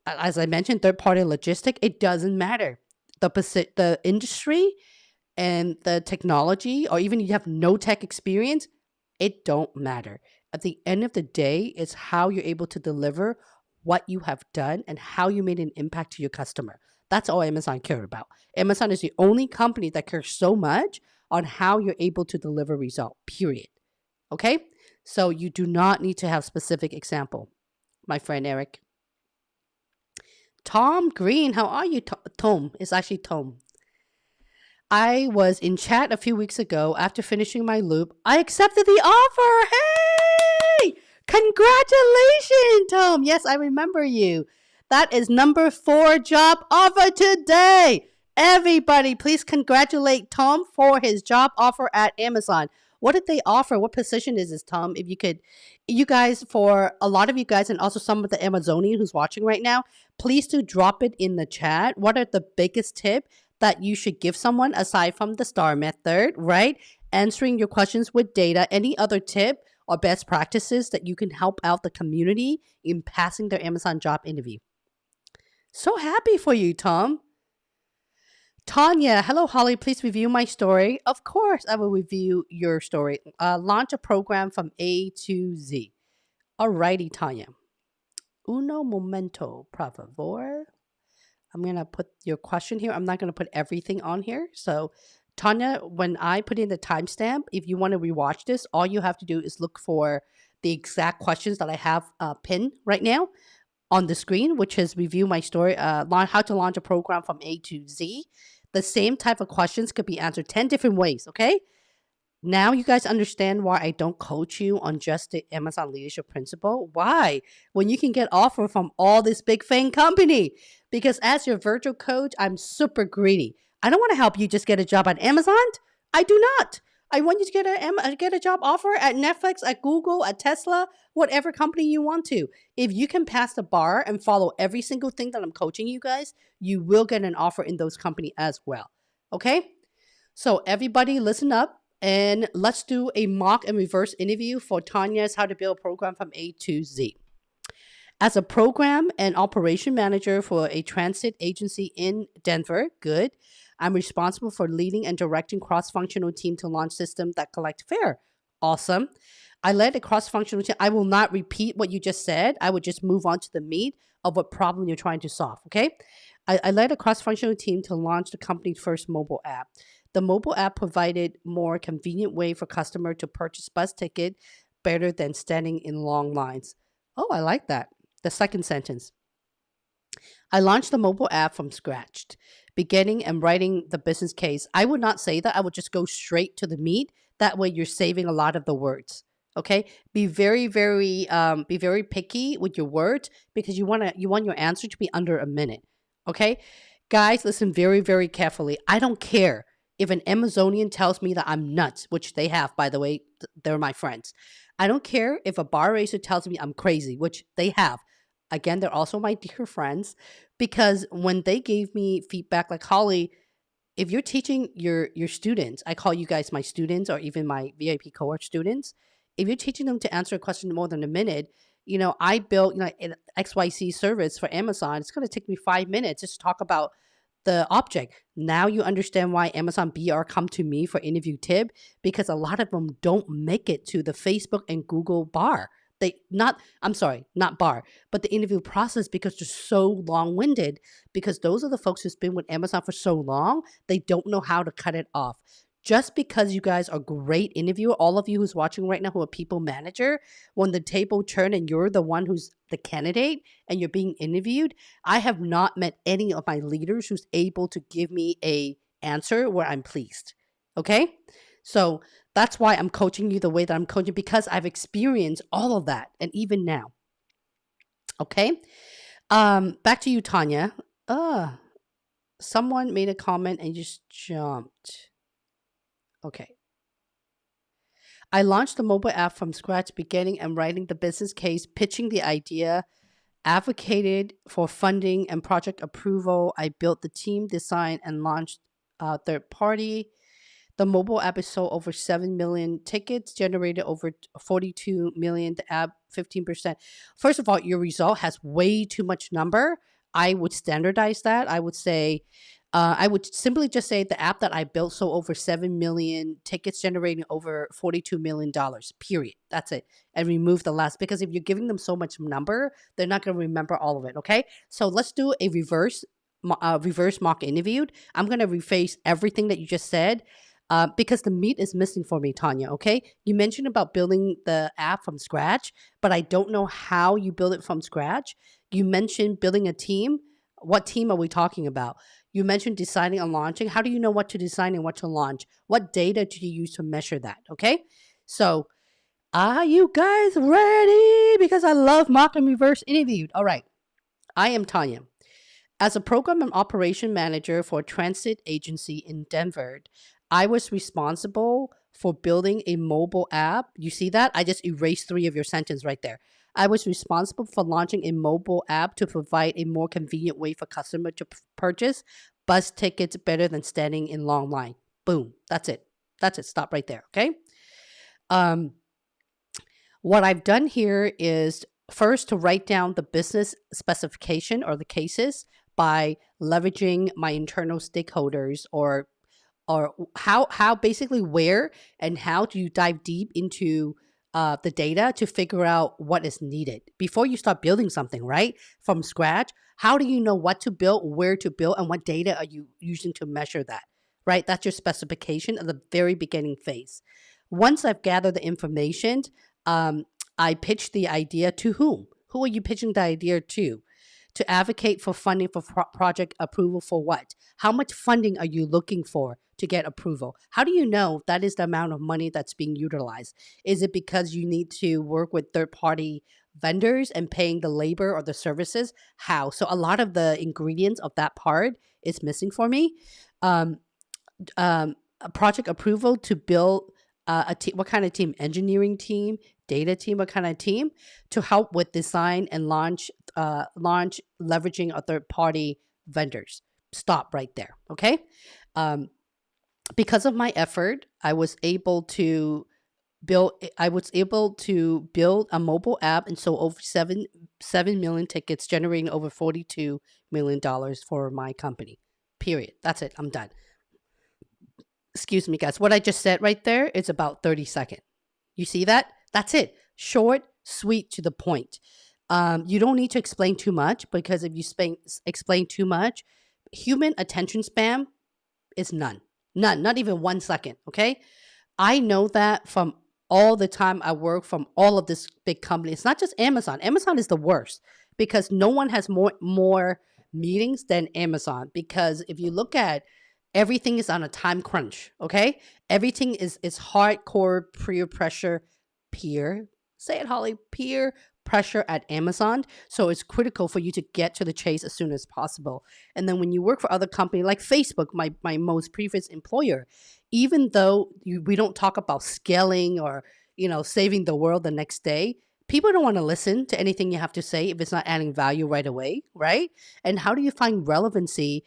As I mentioned, third-party logistic, it doesn't matter. The industry and the technology, or even you have no tech experience, it don't matter. At the end of the day, it's how you're able to deliver what you have done and how you made an impact to your customer. That's all Amazon cares about. Amazon is the only company that cares so much on how you're able to deliver result, period. Okay? So you do not need to have specific example, my friend Eric. Tom Green, how are you, Tom? It's actually Tom. I was in chat a few weeks ago after finishing my loop. I accepted the offer. Hey! Congratulations, Tom. Yes, I remember you. That is number 4 job offer today. Everybody, please congratulate Tom for his job offer at Amazon. What did they offer? What position is this, Tom? If you could, you guys, for a lot of you guys and also some of the Amazonian who's watching right now, please do drop it in the chat. What are the biggest tip that you should give someone aside from the STAR method, right? Answering your questions with data. Any other tip or best practices that you can help out the community in passing their Amazon job interview? So happy for you, Tom. Tanya, hello, Holly. Please review my story. Of course, I will review your story. Launch a program from A to Z. Alrighty, Tanya. Uno momento, por favor. I'm going to put your question here. I'm not going to put everything on here. So, Tanya, when I put in the timestamp, if you want to rewatch this, all you have to do is look for the exact questions that I have pinned right now on the screen, which is review my story, how to launch a program from A to Z. The same type of questions could be answered 10 different ways, okay? Now you guys understand why I don't coach you on just the Amazon leadership principle. Why? When you can get offer from all this big fang company. Because as your virtual coach, I'm super greedy. I don't want to help you just get a job at Amazon. I do not. I want you to get a job offer at Netflix, at Google, at Tesla, whatever company you want to. If you can pass the bar and follow every single thing that I'm coaching you guys, you will get an offer in those companies as well. Okay? So everybody listen up and let's do a mock and reverse interview for Tanya's How to Build a Program from A to Z. As a program and operation manager for a transit agency in Denver, good. I'm responsible for leading and directing cross-functional team to launch systems that collect fare. Awesome. I led a cross-functional team. I will not repeat what you just said. I would just move on to the meat of what problem you're trying to solve, okay? I led a cross-functional team to launch the company's first mobile app. The mobile app provided more convenient way for customer to purchase bus ticket better than standing in long lines. Oh, I like that. The second sentence. I launched the mobile app from scratch, beginning and writing the business case. I would not say that. I would just go straight to the meat. That way you're saving a lot of the words. Okay? Be very picky with your words because you want your answer to be under a minute. Okay? Guys, listen very, very carefully. I don't care if an Amazonian tells me that I'm nuts, which they have, by the way, they're my friends. I don't care if a bar racer tells me I'm crazy, which they have. Again, they're also my dear friends because when they gave me feedback like, Holly, if you're teaching your students, I call you guys my students or even my VIP cohort students, if you're teaching them to answer a question in more than a minute, I built an XYZ service for Amazon. It's going to take me 5 minutes just to talk about the object. Now you understand why Amazon BR come to me for interview tip because a lot of them don't make it to the Facebook and Google bar. Not bar, but the interview process because they're so long-winded because those are the folks who's been with Amazon for so long, they don't know how to cut it off. Just because you guys are great interviewer, all of you who's watching right now who are people manager, when the table turn and you're the one who's the candidate and you're being interviewed, I have not met any of my leaders who's able to give me a answer where I'm pleased. Okay? So that's why I'm coaching you the way that I'm coaching because I've experienced all of that and even now. Okay? Back to you, Tanya. Someone made a comment and just jumped. Okay. I launched the mobile app from scratch, beginning and writing the business case, pitching the idea, advocated for funding and project approval. I built the team, design, and launched third party. The mobile app is sold over 7 million tickets, generated over 42 million. The app, 15%. First of all, your result has way too much number. I would standardize that. I would say, I would simply just say the app that I built sold over 7 million tickets, generating over $42 million, period. That's it. And remove the last, because if you're giving them so much number, they're not going to remember all of it, okay? So let's do a reverse mock interview. I'm going to rephrase everything that you just said. Because the meat is missing for me, Tanya, okay? You mentioned about building the app from scratch, but I don't know how you build it from scratch. You mentioned building a team. What team are we talking about? You mentioned deciding on launching. How do you know what to design and what to launch? What data do you use to measure that, okay? So, are you guys ready? Because I love mock and reverse interviewed. All right, I am Tanya. As a program and operation manager for a transit agency in Denver, I was responsible for building a mobile app. You see that? I just erased 3 of your sentence right there. I was responsible for launching a mobile app to provide a more convenient way for customer to purchase bus tickets better than standing in long line. Boom. That's it. That's it. Stop right there. Okay. What I've done here is first to write down the business specification or the cases, by leveraging my internal stakeholders, or how basically where and how do you dive deep into the data to figure out what is needed before you start building something, right? From scratch, how do you know what to build, where to build, and what data are you using to measure that, right? That's your specification at the very beginning phase. Once I've gathered the information, um, I pitch the idea to whom? Who are you pitching the idea to? To advocate for funding for project approval for what? How much funding are you looking for to get approval? How do you know that is the amount of money that's being utilized? Is it because you need to work with third party vendors and paying the labor or the services? How? So a lot of the ingredients of that part is missing for me. Um, a project approval to build a team. What kind of team? Engineering team, data team. What kind of team to help with design and launch leveraging a third party vendors. Stop right there. Okay. Um, because of my effort, I was able to build a mobile app and sold over 7 million tickets, generating over $42 million for my company. Period. That's it. I'm done. Excuse me, guys. What I just said right there is about 30 seconds. You see that? That's it. Short, sweet, to the point. You don't need to explain too much, because if you explain too much, human attention span is none. None, not even 1 second. Okay. I know that from all the time I work from all of this big company. It's not just Amazon. Amazon is the worst because no one has more meetings than Amazon. Because if you look at everything is on a time crunch, okay? Everything is hardcore peer pressure, peer, say it, Holly, peer pressure at Amazon. So it's critical for you to get to the chase as soon as possible. And then when you work for other company like Facebook, my most previous employer, even though we don't talk about scaling or saving the world the next day, people don't want to listen to anything you have to say if it's not adding value right away, right? And how do you find relevancy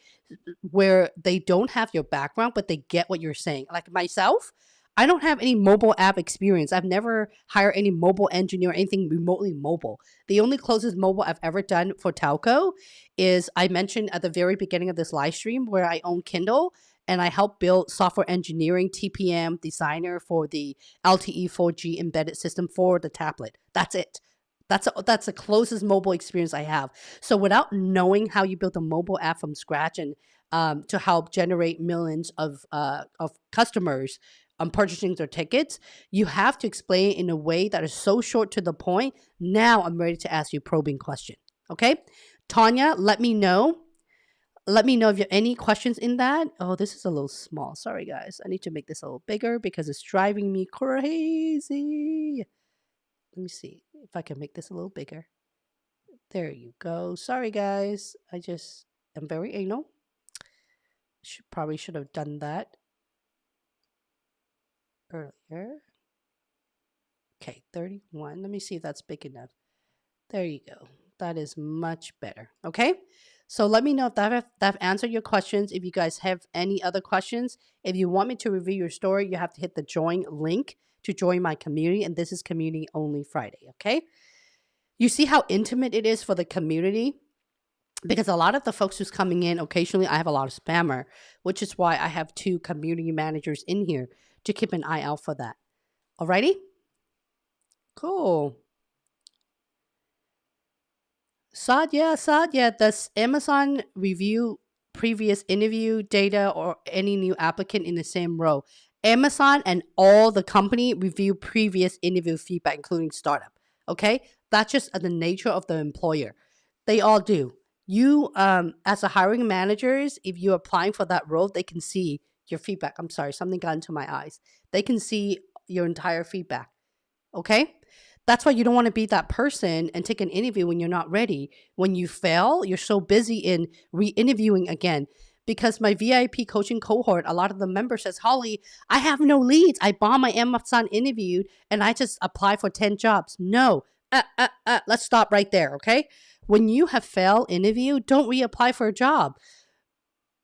where they don't have your background but they get what you're saying? Like myself, I don't have any mobile app experience. I've never hired any mobile engineer or anything remotely mobile. The only closest mobile I've ever done for telco is I mentioned at the very beginning of this live stream where I own Kindle and I help build software engineering TPM designer for the LTE 4G embedded system for the tablet. That's it. That's the closest mobile experience I have. So without knowing how you build a mobile app from scratch and to help generate millions of customers purchasing their tickets, you have to explain it in a way that is so short to the point. Now I'm ready to ask you a probing question. Okay, Tanya, let me know. Let me know if you have any questions in that. Oh, this is a little small. Sorry, guys. I need to make this a little bigger because it's driving me crazy. Let me see if I can make this a little bigger. There you go. Sorry, guys. I just am very anal. Probably should have done that earlier. Okay, 31. Let me see if that's big enough. There you go. That is much better. Okay. So let me know if that answered your questions. If you guys have any other questions, if you want me to review your story, you have to hit the join link to join my community. And this is community only Friday. Okay. You see how intimate it is for the community? Because a lot of the folks who's coming in, occasionally I have a lot of spammer, which is why I have 2 community managers in here to keep an eye out for that. Alrighty? Cool. Sadia, does Amazon review previous interview data or any new applicant in the same row? Amazon and all the company review previous interview feedback, including startup. Okay? That's just the nature of the employer. They all do. You, as a hiring managers, if you're applying for that role, they can see your feedback. I'm sorry, something got into my eyes. They can see your entire feedback. Okay? That's why you don't want to be that person and take an interview when you're not ready. When you fail, you're so busy in re-interviewing again. Because my VIP coaching cohort, a lot of the members says, Holly, I have no leads. I bought my Amazon interview and I just applied for 10 jobs. No, let's stop right there, okay? When you have failed interview, don't reapply for a job.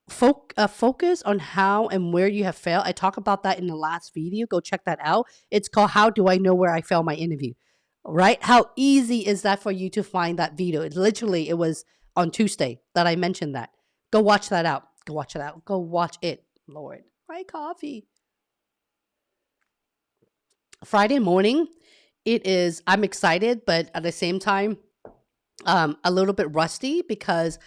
Focus on how and where you have failed. I talk about that in the last video. Go check that out. It's called How Do I Know Where I Failed My Interview? Right? How easy is that for you to find that video? It was on Tuesday that I mentioned that. Go watch that out. Go watch it out. Go watch it. Lord, my coffee. Friday morning, it is. I'm excited, but at the same time, a little bit rusty because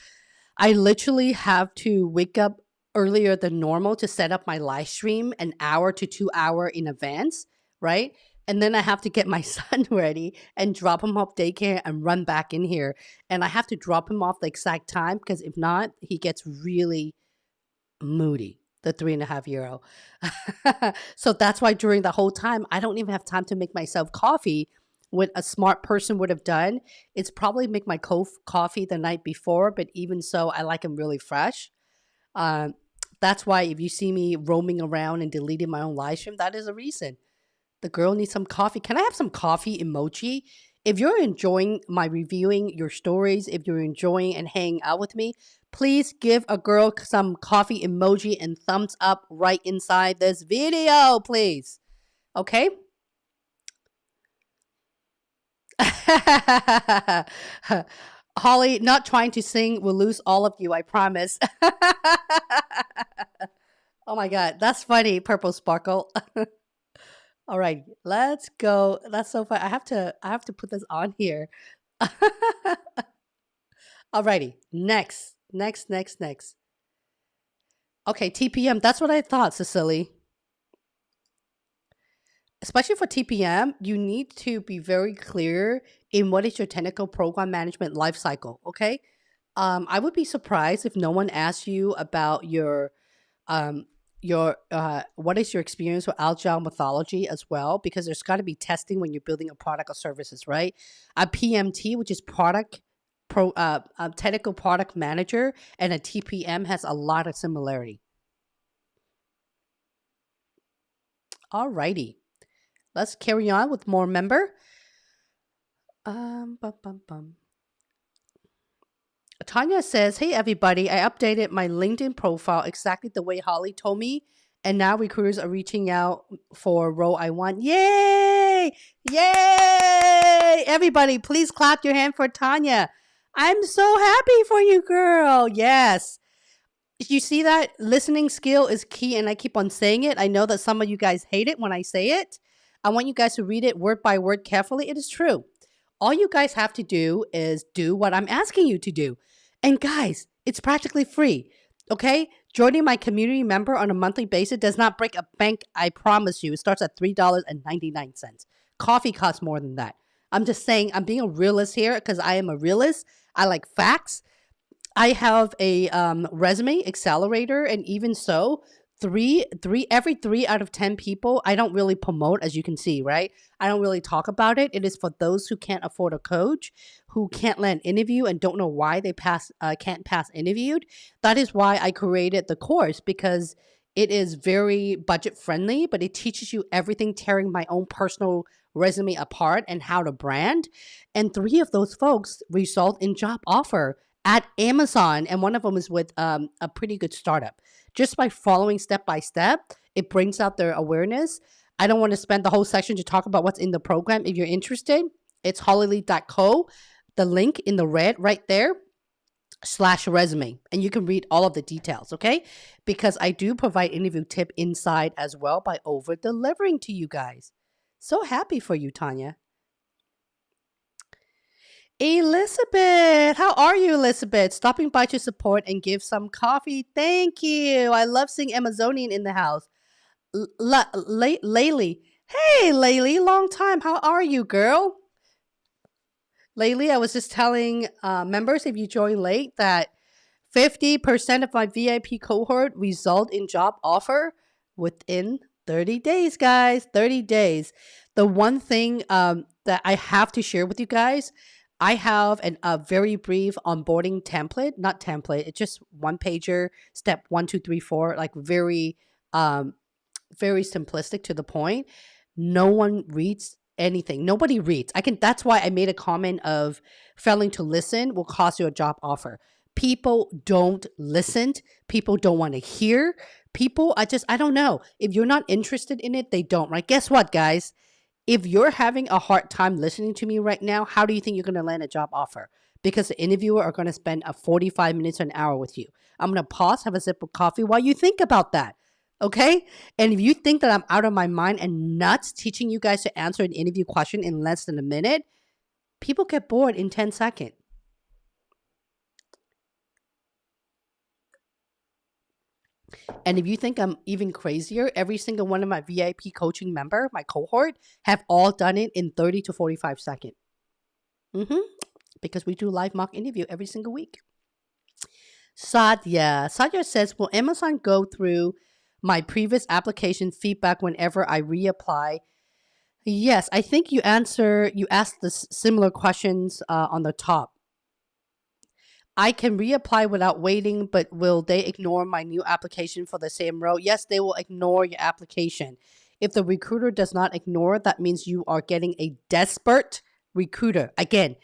I literally have to wake up earlier than normal to set up my live stream an hour to 2 hour in advance, right? And then I have to get my son ready and drop him off daycare and run back in here. And I have to drop him off the exact time because if not, he gets really moody, the 3.5 year old. So that's why during the whole time, I don't even have time to make myself coffee. What a smart person would have done, it's probably make my coffee the night before, but even so, I like them really fresh. Um, that's why if you see me roaming around and deleting my own live stream, that is a reason. The girl needs some coffee. Can I have some coffee emoji? If you're enjoying my reviewing your stories, if you're enjoying and hanging out with me, please give a girl some coffee emoji and thumbs up right inside this video, please. Okay? Holly, not trying to sing will lose all of you, I promise. Oh my God, that's funny, Purple Sparkle. All right, let's go. That's so fun. I have to put this on here. Alrighty, next. Okay, TPM. That's what I thought, Cecily. Especially for TPM, you need to be very clear in what is your technical program management lifecycle. Okay, I would be surprised if no one asks you about um what is your experience with agile methodology as well, because there's got to be testing when you're building a product or services, right? A PMT, which is technical product manager, and a TPM has a lot of similarity. Alrighty, let's carry on with more member. Bum, bum, bum. Tanya says, "Hey everybody, I updated my LinkedIn profile exactly the way Holly told me, and now recruiters are reaching out for a role I want. Yay! Yay! Everybody, please clap your hand for Tanya. I'm so happy for you, girl. Yes. You see that listening skill is key, and I keep on saying it. I know that some of you guys hate it when I say it. I want you guys to read it word by word carefully. It is true. All you guys have to do is do what I'm asking you to do. And guys, it's practically free. Okay? Joining my community member on a monthly basis does not break a bank, I promise you. It starts at $3.99. Coffee costs more than that. I'm just saying, I'm being a realist here because I am a realist. I like facts. I have a resume accelerator, and even so, every 3 out of 10 people I don't really promote, as you can see, right? I don't really talk about it. It is for those who can't afford a coach, who can't land an interview and don't know why they can't pass interviewed. That is why I created the course, because it is very budget friendly, but it teaches you everything, tearing my own personal resume apart and how to brand. And 3 of those folks result in job offer at Amazon, and one of them is with a pretty good startup. Just by following step by step, it brings out their awareness. I don't want to spend the whole section to talk about what's in the program. If you're interested, it's hollylee.co, the link in the red right there, /resume, and you can read all of the details, okay? Because I do provide interview tip inside as well by over delivering to you guys. So happy for you, Tanya. Elizabeth, how are you, Elizabeth? Stopping by to support and give some coffee. Thank you. I love seeing Amazonian in the house. Laylee. Hey, Laylee, long time. How are you, girl? Laylee, I was just telling members, if you join late, that 50% of my VIP cohort result in job offer within 30 days, guys. 30 days. The one thing that I have to share with you guys, I have a very brief onboarding template, not template, it's just one pager, step 1, 2, 3, 4, like very simplistic to the point. No one reads anything. Nobody reads. That's why I made a comment of failing to listen will cost you a job offer. People don't listen. People don't want to hear. People, I don't know. If you're not interested in it, they don't, right? Guess what, guys? If you're having a hard time listening to me right now, how do you think you're going to land a job offer? because the interviewer are going to spend a 45 minutes to an hour with you. I'm going to pause, have a sip of coffee while you think about that. Okay? And if you think that I'm out of my mind and nuts teaching you guys to answer an interview question in less than a minute, people get bored in 10 seconds. And if you think I'm even crazier, every single one of my VIP coaching member, my cohort, have all done it in 30 to 45 seconds. Because we do live mock interview every single week. Satya says, will Amazon go through my previous application feedback whenever I reapply? Yes, I think you asked the similar questions on the top. I can reapply without waiting, but will they ignore my new application for the same role? Yes, they will ignore your application. If the recruiter does not ignore, that means you are getting a desperate recruiter. Again,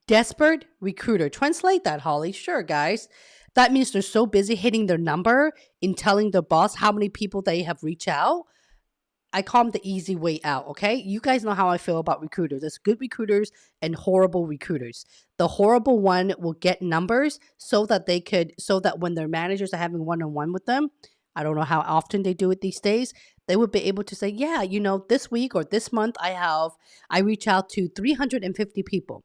desperate recruiter. Translate that, Holly. Sure, guys. That means they're so busy hitting their number in telling the boss how many people they have reached out. I call them the easy way out, okay? You guys know how I feel about recruiters. There's good recruiters and horrible recruiters. The horrible one will get numbers so that when their managers are having one-on-one with them, I don't know how often they do it these days, they would be able to say, yeah, this week or this month I reach out to 350 people.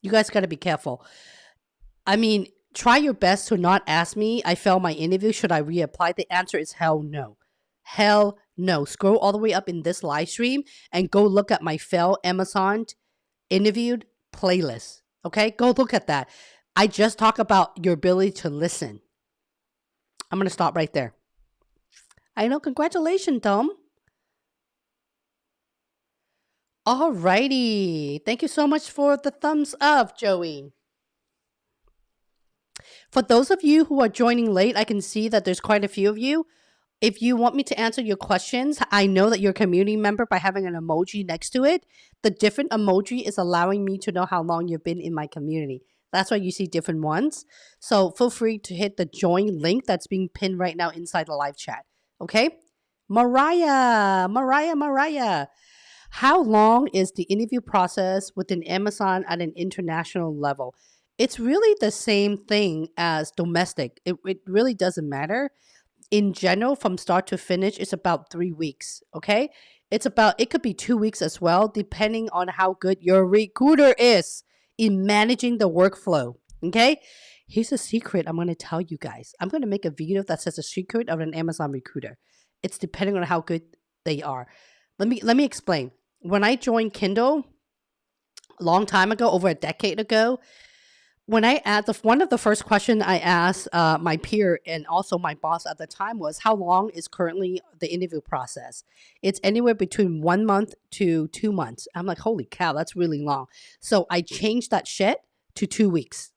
You guys got to be careful. I mean, try your best to not ask me, I failed my interview, should I reapply? The answer is hell no. Hell no. Scroll all the way up in this live stream and go look at my failed Amazon interviewed playlist. Okay? Go look at that. I just talk about your ability to listen. I'm going to stop right there. I know. Congratulations, Tom. All righty. Thank you so much for the thumbs up, Joey. For those of you who are joining late, I can see that there's quite a few of you. If you want me to answer your questions, I know that you're a community member by having an emoji next to it. The different emoji is allowing me to know how long you've been in my community. That's why you see different ones. So feel free to hit the join link that's being pinned right now inside the live chat. Okay? Mariah. How long is the interview process within Amazon at an international level? It's really the same thing as domestic. It really doesn't matter. In general, from start to finish, it's about 3 weeks. Okay. It could be 2 weeks as well, depending on how good your recruiter is in managing the workflow. Okay. Here's a secret I'm going to tell you guys. I'm going to make a video that says a secret of an Amazon recruiter. It's depending on how good they are. Let me explain. When I joined Kindle a long time ago, over a decade ago, when I asked, one of the first questions I asked my peer and also my boss at the time was, how long is currently the interview process? It's anywhere between 1 month to 2 months. I'm like, holy cow, that's really long. So I changed that shit to 2 weeks.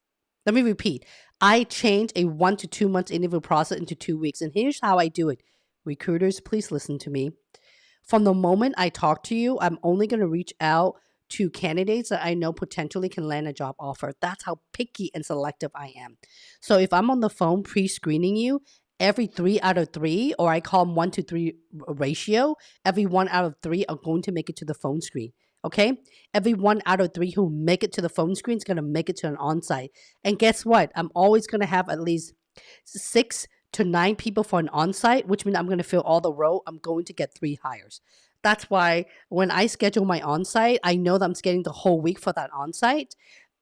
Let me repeat. I changed a 1 to 2 months interview process into 2 weeks. And here's how I do it. Recruiters, please listen to me. From the moment I talk to you, I'm only going to reach out to candidates that I know potentially can land a job offer. That's how picky and selective I am. So if I'm on the phone pre-screening you, every 3 out of 3, or I call them 1 to 3 ratio, every 1 out of 3 are going to make it to the phone screen. Okay? Every 1 out of 3 who make it to the phone screen is going to make it to an on-site. And guess what? I'm always going to have at least 6 to 9 people for an on-site, which means I'm going to fill all the role. I'm going to get 3 hires. That's why when I schedule my on-site, I know that I'm getting the whole week for that on-site,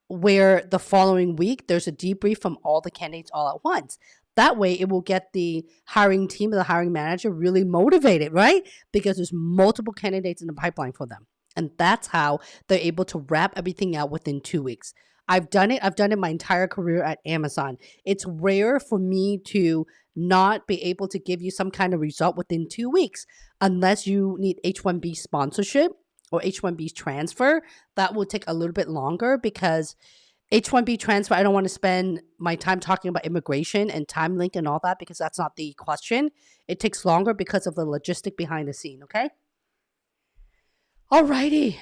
where the following week, there's a debrief from all the candidates all at once. That way, it will get the hiring team, the hiring manager really motivated, right? Because there's multiple candidates in the pipeline for them. And that's how they're able to wrap everything out within 2 weeks. I've done it. I've done it my entire career at Amazon. It's rare for me to not be able to give you some kind of result within 2 weeks unless you need H-1B sponsorship or H-1B transfer. That will take a little bit longer because H-1B transfer, I don't want to spend my time talking about immigration and time link and all that because that's not the question. It takes longer because of the logistic behind the scene, okay? Alrighty.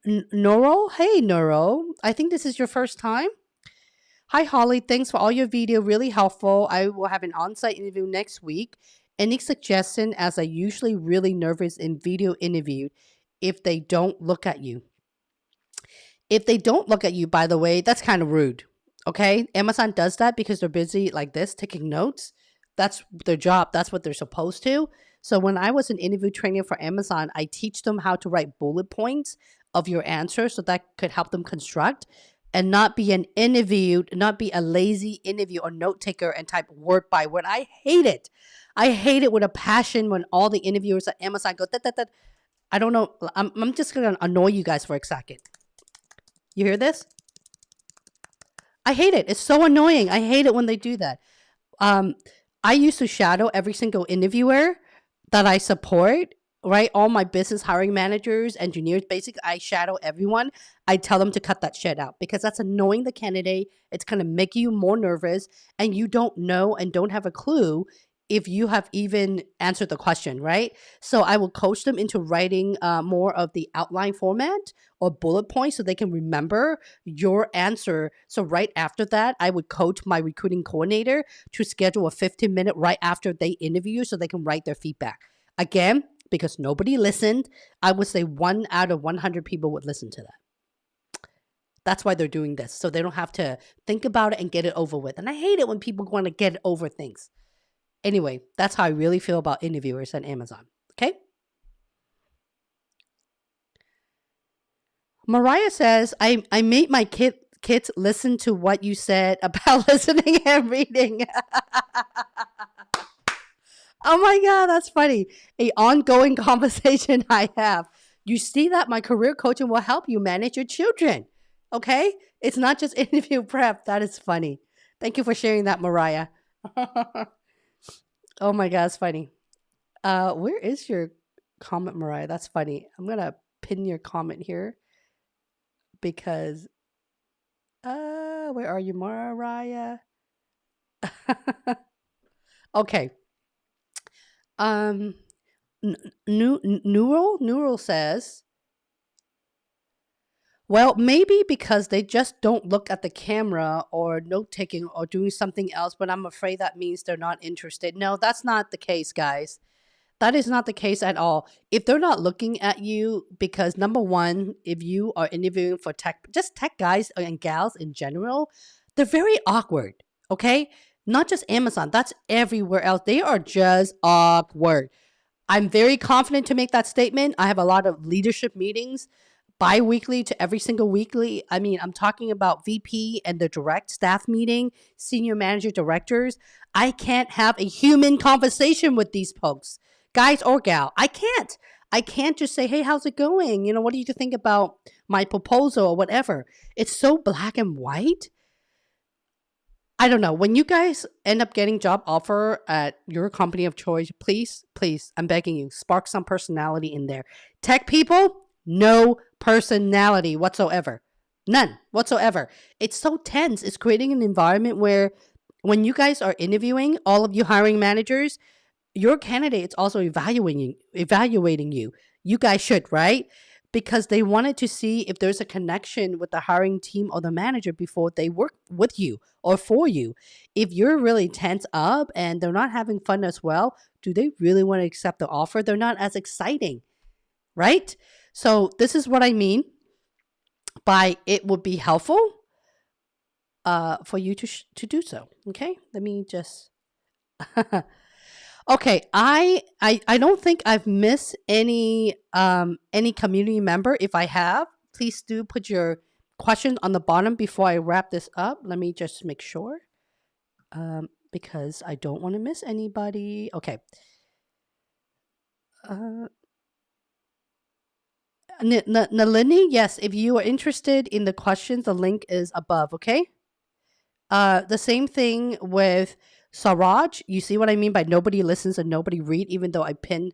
Noro? Hey, Noro. I think this is your first time. Hi, Holly. Thanks for all your video. Really helpful. I will have an on-site interview next week. Any suggestion, as I usually really nervous in video interview if they don't look at you? If they don't look at you, by the way, that's kind of rude. Okay? Amazon does that because they're busy like this, taking notes. That's their job. That's what they're supposed to. So when I was an interview trainer for Amazon, I teach them how to write bullet points of your answer so that could help them construct and not be an interview, not be a lazy interview or note taker and type word by word. I hate it. I hate it with a passion when all the interviewers at Amazon go, that, that, that. I don't know. I'm just going to annoy you guys for a second. You hear this? I hate it. It's so annoying. I hate it when they do that. I used to shadow every single interviewer that I support, right? All my business hiring managers, engineers, basically, I shadow everyone. I tell them to cut that shit out because that's annoying the candidate. It's going to make you more nervous and you don't know and don't have a clue if you have even answered the question, right? So I will coach them into writing more of the outline format or bullet points so they can remember your answer. So right after that, I would coach my recruiting coordinator to schedule a 15-minute right after they interview so they can write their feedback. Again, because nobody listened, I would say 1 out of 100 people would listen to that. That's why they're doing this. So they don't have to think about it and get it over with. And I hate it when people want to get over things. Anyway, that's how I really feel about interviewers at Amazon. Okay? Mariah says, I made my kids listen to what you said about listening and reading. Oh my God, that's funny. A ongoing conversation I have. You see that my career coaching will help you manage your children. Okay? It's not just interview prep. That is funny. Thank you for sharing that, Mariah. Oh my God, it's funny. Where is your comment, Mariah? That's funny. I'm gonna pin your comment here because where are you, Mariah? Okay. Neural says, well, maybe because they just don't look at the camera or note taking or doing something else, but I'm afraid that means they're not interested. No, that's not the case, guys. That is not the case at all. If they're not looking at you, because number one, if you are interviewing for tech, just tech guys and gals in general, they're very awkward. Okay. Not just Amazon, that's everywhere else. They are just awkward. I'm very confident to make that statement. I have a lot of leadership meetings bi-weekly to every single weekly. I mean, I'm talking about VP and the direct staff meeting, senior manager directors. I can't have a human conversation with these folks, guys or gal. I can't. I can't just say, hey, how's it going? You know, what do you think about my proposal or whatever? It's so black and white. I don't know. When you guys end up getting job offer at your company of choice, please, I'm begging you, spark some personality in there. Tech people, no personality whatsoever. None whatsoever. It's so tense. It's creating an environment where when you guys are interviewing, all of you hiring managers, your candidate's also evaluating you. You guys should, right? Because they wanted to see if there's a connection with the hiring team or the manager before they work with you or for you. If you're really tense up and they're not having fun as well, do they really want to accept the offer? They're not as exciting, right? So this is what I mean by it would be helpful for you to do so. Okay, let me just. Okay, I don't think I've missed any community member. If I have, please do put your questions on the bottom before I wrap this up. Let me just make sure, because I don't want to miss anybody. Okay. Nalini, yes, if you are interested in the questions, the link is above, okay? The same thing with Saraj. You see what I mean by nobody listens and nobody read, even though I pinned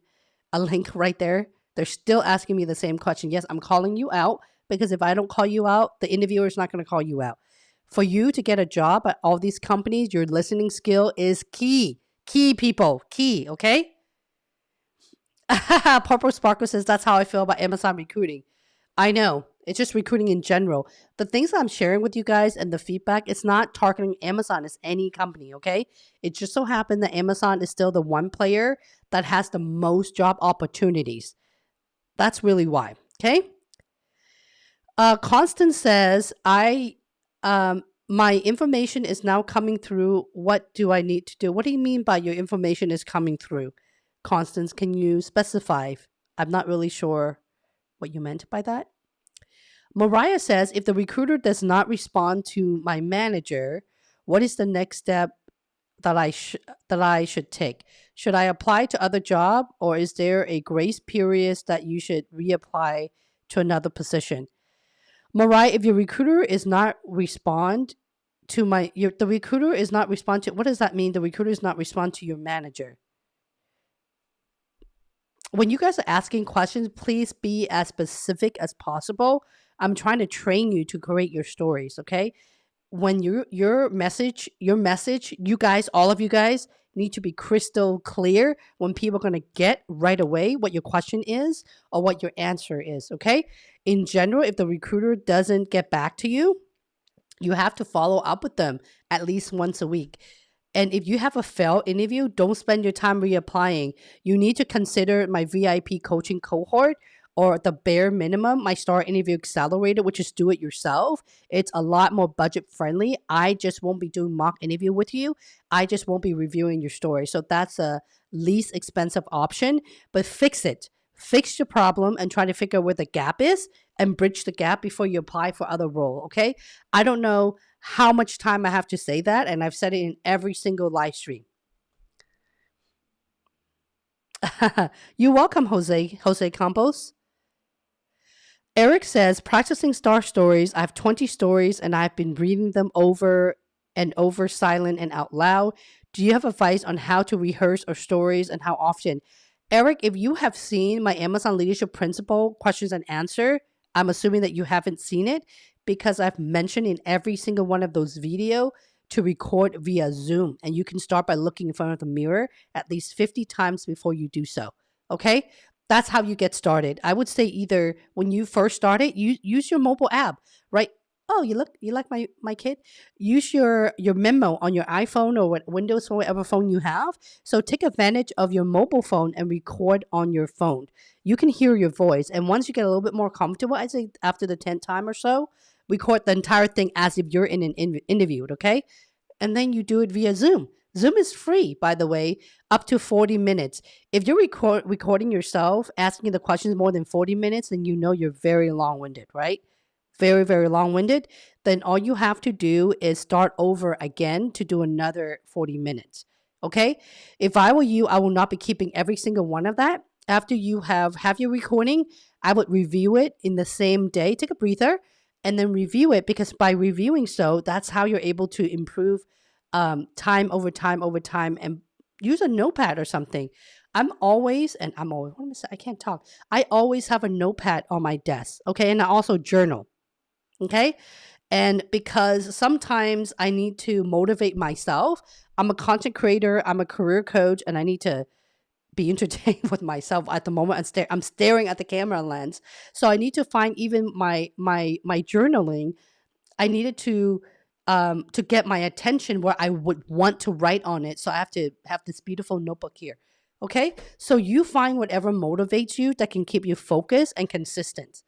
a link right there. They're still asking me the same question. Yes, I'm calling you out because if I don't call you out, the interviewer is not going to call you out. For you to get a job at all these companies, your listening skill is key. Key, people. Key, okay? Purple Sparkle says, that's how I feel about Amazon recruiting. I know. It's just recruiting in general. The things that I'm sharing with you guys and the feedback, it's not targeting Amazon, it's any company, okay? It just so happened that Amazon is still the one player that has the most job opportunities. That's really why, okay? Constance says, my information is now coming through. What do I need to do? What do you mean by your information is coming through? Constance, can you specify? I'm not really sure what you meant by that. Mariah says, if the recruiter does not respond to my manager, what is the next step that I should take? Should I apply to other job, or is there a grace period that you should reapply to another position? Mariah, if your recruiter is not respond to the recruiter is not respond to, what does that mean? The recruiter is not respond to your manager. When you guys are asking questions, please be as specific as possible. I'm trying to train you to create your stories, okay? When your message, you guys, all of you guys need to be crystal clear when people are going to get right away what your question is or what your answer is, okay? In general, if the recruiter doesn't get back to you, you have to follow up with them at least once a week. And if you have a failed interview, don't spend your time reapplying. You need to consider my VIP coaching cohort, or the bare minimum, my Star Interview Accelerator, which is do it yourself. It's a lot more budget friendly. I just won't be doing mock interview with you. I just won't be reviewing your story. So that's a least expensive option, but fix it. Fix your problem and try to figure out where the gap is and bridge the gap before you apply for other role, okay? I don't know how much time I have to say that, and I've said it in every single live stream. You're welcome, Jose Campos. Eric says, practicing star stories. I have 20 stories and I've been reading them over and over, silent and out loud. Do you have advice on how to rehearse our stories and how often? Eric, if you have seen my Amazon Leadership Principle questions and answer, I'm assuming that you haven't seen it because I've mentioned in every single one of those videos to record via Zoom. And you can start by looking in front of the mirror at least 50 times before you do so. Okay? That's how you get started. I would say either when you first started, use your mobile app, right? Oh, you like my kid? Use your memo on your iPhone or what Windows or whatever phone you have. So take advantage of your mobile phone and record on your phone. You can hear your voice. And once you get a little bit more comfortable, I'd say after the 10th time or so, record the entire thing as if you're in an interview, okay? And then you do it via Zoom. Zoom is free, by the way, up to 40 minutes. If you're recording yourself, asking the questions more than 40 minutes, then you know you're very long-winded, right? Very, very long-winded. Then all you have to do is start over again to do another 40 minutes, okay? If I were you, I will not be keeping every single one of that. After you have your recording, I would review it in the same day. Take a breather and then review it, because by reviewing so, that's how you're able to improve time over time, and use a notepad or something. what am I say? I can't talk. I always have a notepad on my desk, okay? And I also journal, okay? And because sometimes I need to motivate myself. I'm a content creator, I'm a career coach, and I need to be entertained with myself at the moment. I'm staring at the camera lens. So I need to find even my journaling. I needed to get my attention where I would want to write on it. So I have to have this beautiful notebook here. Okay? So you find whatever motivates you that can keep you focused and consistent.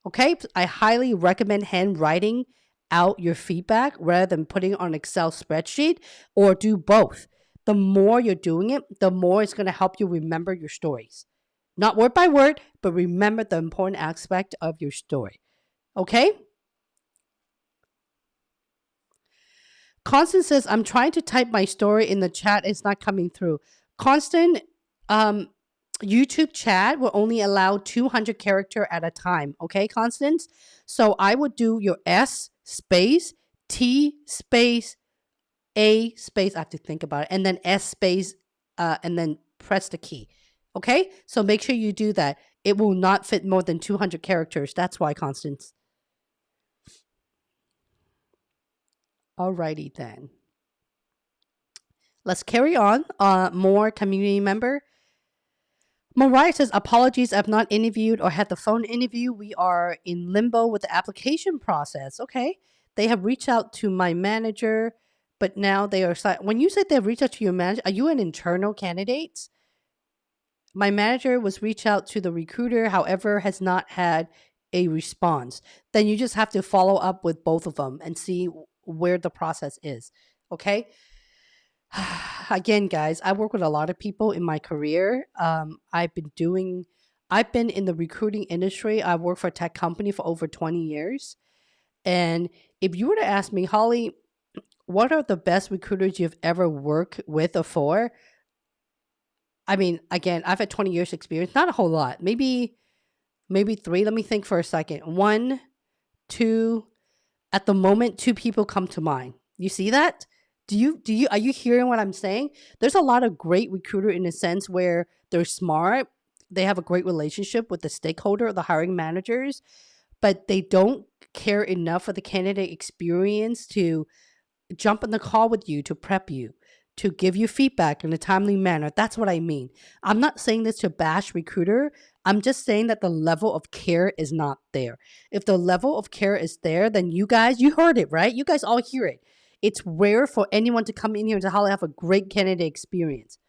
Okay? I highly recommend handwriting out your feedback rather than putting it on an Excel spreadsheet, or do both. The more you're doing it, the more it's going to help you remember your stories. Not word by word, but remember the important aspect of your story. Okay? Constant says, I'm trying to type my story in the chat. It's not coming through. Constant, YouTube chat will only allow 200 character at a time. Okay, Constance? So I would do your S space, T space, A space, I have to think about it, and then S space, and then press the key. Okay? So make sure you do that. It will not fit more than 200 characters. That's why, Constance. Alrighty then. Let's carry on. More community member. Mariah says, apologies, I've not interviewed or had the phone interview. We are in limbo with the application process. Okay. They have reached out to my manager, but now they are, when you said they've reached out to your manager, are you an internal candidate? My manager was reached out to the recruiter, however, has not had a response, then you just have to follow up with both of them and see where the process is. Okay. Again, guys, I work with a lot of people in my career. I've been in the recruiting industry. I've worked for a tech company for over 20 years. And if you were to ask me, Holly, what are the best recruiters you've ever worked with or for? I mean, again, I've had 20 years experience, not a whole lot. Maybe three. Let me think for a second. One, two, at the moment, two people come to mind. You see that? Are you hearing what I'm saying? There's a lot of great recruiter in a sense where they're smart, they have a great relationship with the stakeholder, the hiring managers, but they don't care enough for the candidate experience to jump on the call with you, to prep you, to give you feedback in a timely manner. That's what I mean. I'm not saying this to bash recruiter. I'm just saying that the level of care is not there. If the level of care is there, then you heard it, right? You guys all hear it. It's rare for anyone to come in here and to have a great candidate experience.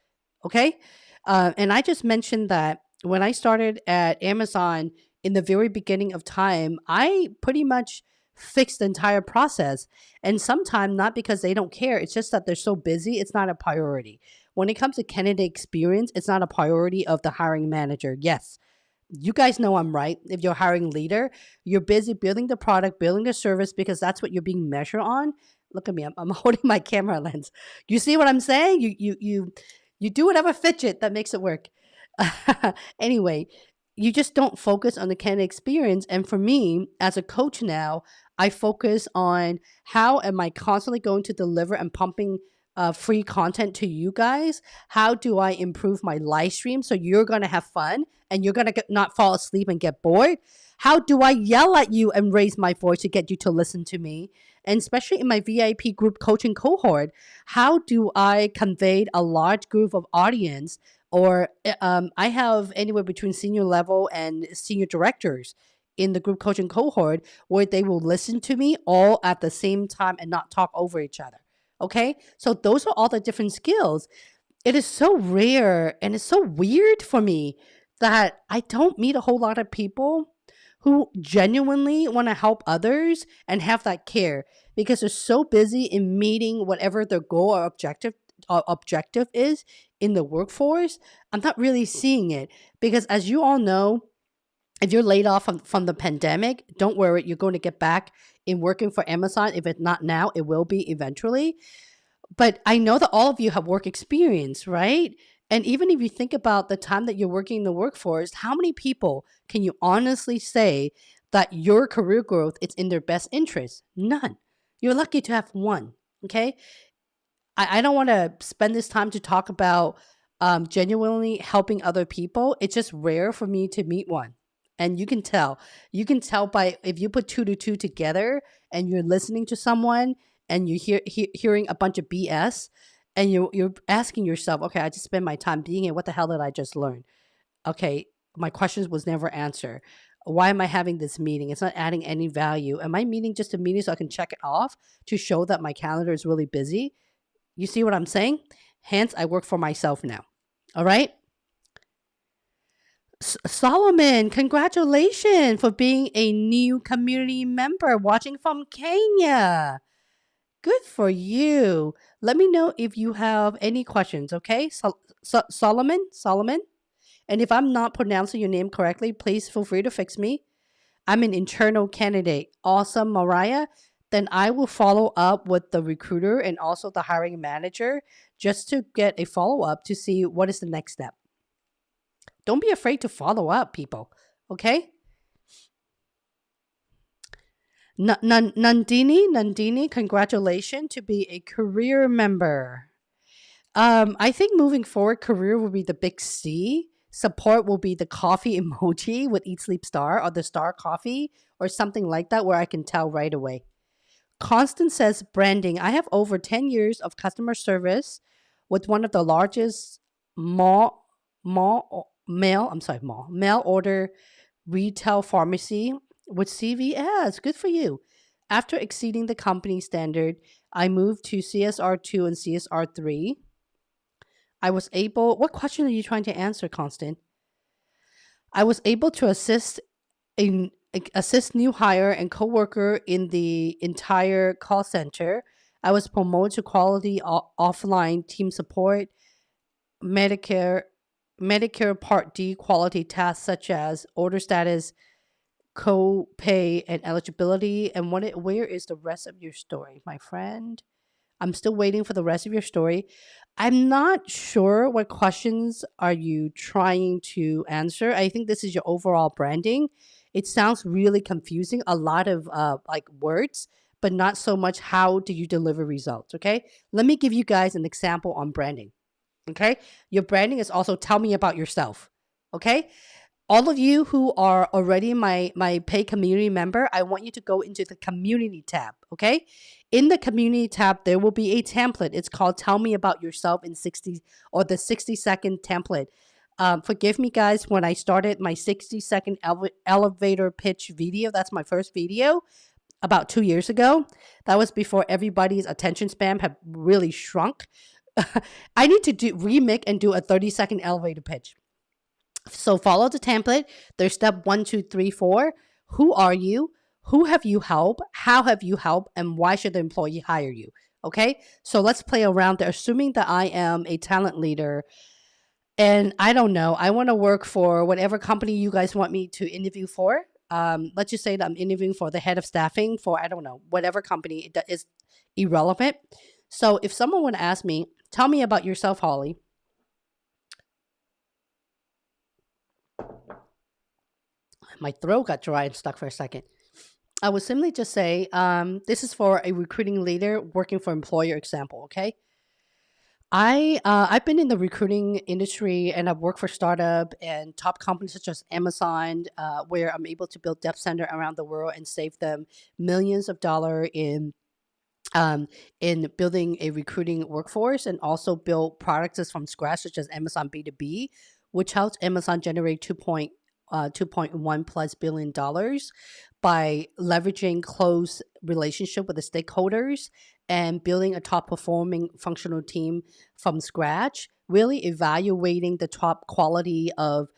Okay. And I just mentioned that when I started at Amazon in the very beginning of time, I pretty much fixed the entire process. And sometimes not because they don't care, it's just that they're so busy, it's not a priority. When it comes to candidate experience, it's not a priority of the hiring manager. Yes, you guys know I'm right. If you're hiring leader, you're busy building the product, building the service because that's what you're being measured on. Look at me. I'm holding my camera lens. You see what I'm saying? You do whatever fidget that makes it work. Anyway, you just don't focus on the candidate experience. And for me, as a coach now, I focus on how am I constantly going to deliver and pumping free content to you guys? How do I improve my live stream so you're going to have fun and you're going to not fall asleep and get bored? How do I yell at you and raise my voice to get you to listen to me? And especially in my VIP group coaching cohort, how do I convey a large group of audience? Or I have anywhere between senior level and senior directors in the group coaching cohort where they will listen to me all at the same time and not talk over each other. Okay. So those are all the different skills. It is so rare and it's so weird for me that I don't meet a whole lot of people who genuinely want to help others and have that care because they're so busy in meeting whatever their goal or objective is in the workforce. I'm not really seeing it because, as you all know, if you're laid off from the pandemic, don't worry, you're going to get back in working for Amazon. If it's not now, it will be eventually. But I know that all of you have work experience, right? And even if you think about the time that you're working in the workforce, how many people can you honestly say that your career growth is in their best interest? None. You're lucky to have one. Okay. I don't want to spend this time to talk about genuinely helping other people. It's just rare for me to meet one. And you can tell. You can tell by if you put two to two together and you're listening to someone and you're hearing a bunch of BS and you're asking yourself, okay, I just spent my time being here. What the hell did I just learn? Okay, my questions was never answered. Why am I having this meeting? It's not adding any value. Am I meeting just a meeting so I can check it off to show that my calendar is really busy? You see what I'm saying? Hence, I work for myself now. All right. Solomon, congratulations for being a new community member watching from Kenya. Good for you. Let me know if you have any questions, okay? Solomon. And if I'm not pronouncing your name correctly, please feel free to fix me. I'm an internal candidate. Awesome, Mariah. Then I will follow up with the recruiter and also the hiring manager just to get a follow up to see what is the next step. Don't be afraid to follow up, people. Okay? Nandini, congratulations to be a career member. I think moving forward, career will be the big C. Support will be the coffee emoji with Eat Sleep Star or the Star Coffee or something like that where I can tell right away. Constance says branding. I have over 10 years of customer service with one of the largest mail order retail pharmacy with CVS. Good for you. After exceeding the company standard, I moved to CSR2 and CSR3. I was able, what question are you trying to answer, Constant? I was able to assist in assist new hire and coworker in the entire call center. I was promoted to quality offline team support, Medicare, Medicare Part D quality tasks such as order status, co-pay, and eligibility. And where is the rest of your story, my friend? I'm still waiting for the rest of your story. I'm not sure what questions are you trying to answer. I think this is your overall branding. It sounds really confusing, a lot of like words, but not so much how do you deliver results, okay? Let me give you guys an example on branding, okay? Your branding is also tell me about yourself, okay? All of you who are already my paid community member, I want you to go into the community tab, okay? In the community tab, there will be a template. It's called Tell Me About Yourself in 60 or the 60-second template. Forgive me, guys, when I started my 60-second elevator pitch video, that's my first video about 2 years ago. That was before everybody's attention span had really shrunk. I need to remake and do a 30-second elevator pitch. So follow the template. There's step 1, 2, 3, 4. Who are you? Who have you helped? How have you helped? And why should the employee hire you? Okay. So let's play around there. Assuming that I am a talent leader and I don't know, I want to work for whatever company you guys want me to interview for. Let's just say that I'm interviewing for the head of staffing for, I don't know, whatever company that is irrelevant. So if someone would ask me, tell me about yourself, Holly. My throat got dry and stuck for a second. I would simply just say, this is for a recruiting leader working for employer example, okay? I've been in the recruiting industry and I've worked for startup and top companies such as Amazon, where I'm able to build depth center around the world and save them millions of dollars in building a recruiting workforce and also build products from scratch, such as Amazon B2B, which helps Amazon generate 2.1 plus billion dollars by leveraging close relationship with the stakeholders and building a top performing functional team from scratch, really evaluating the top quality of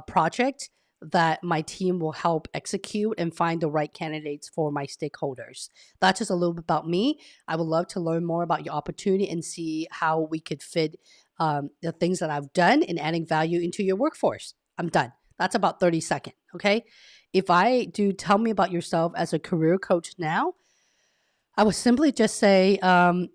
project that my team will help execute and find the right candidates for my stakeholders. That's just a little bit about me. I would love to learn more about your opportunity and see how we could fit the things that I've done in adding value into your workforce. I'm done. That's about 30 seconds, okay? If I do tell me about yourself as a career coach now, I would simply just say I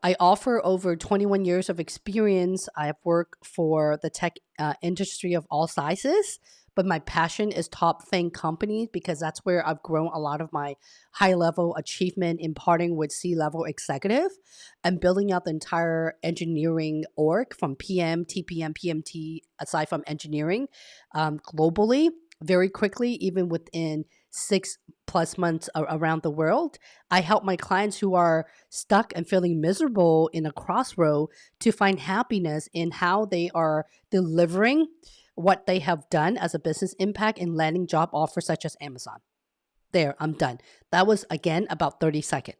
I offer over 21 years of experience. I have worked for the tech industry of all sizes, but my passion is top thing companies because that's where I've grown a lot of my high level achievement in parting with C-level executive and building out the entire engineering org from PM, TPM, PMT, aside from engineering, globally, very quickly, even within 6+ months around the world. I help my clients who are stuck and feeling miserable in a crossroad to find happiness in how they are delivering what they have done as a business impact in landing job offers such as Amazon. There, I'm done. That was again about 30 seconds.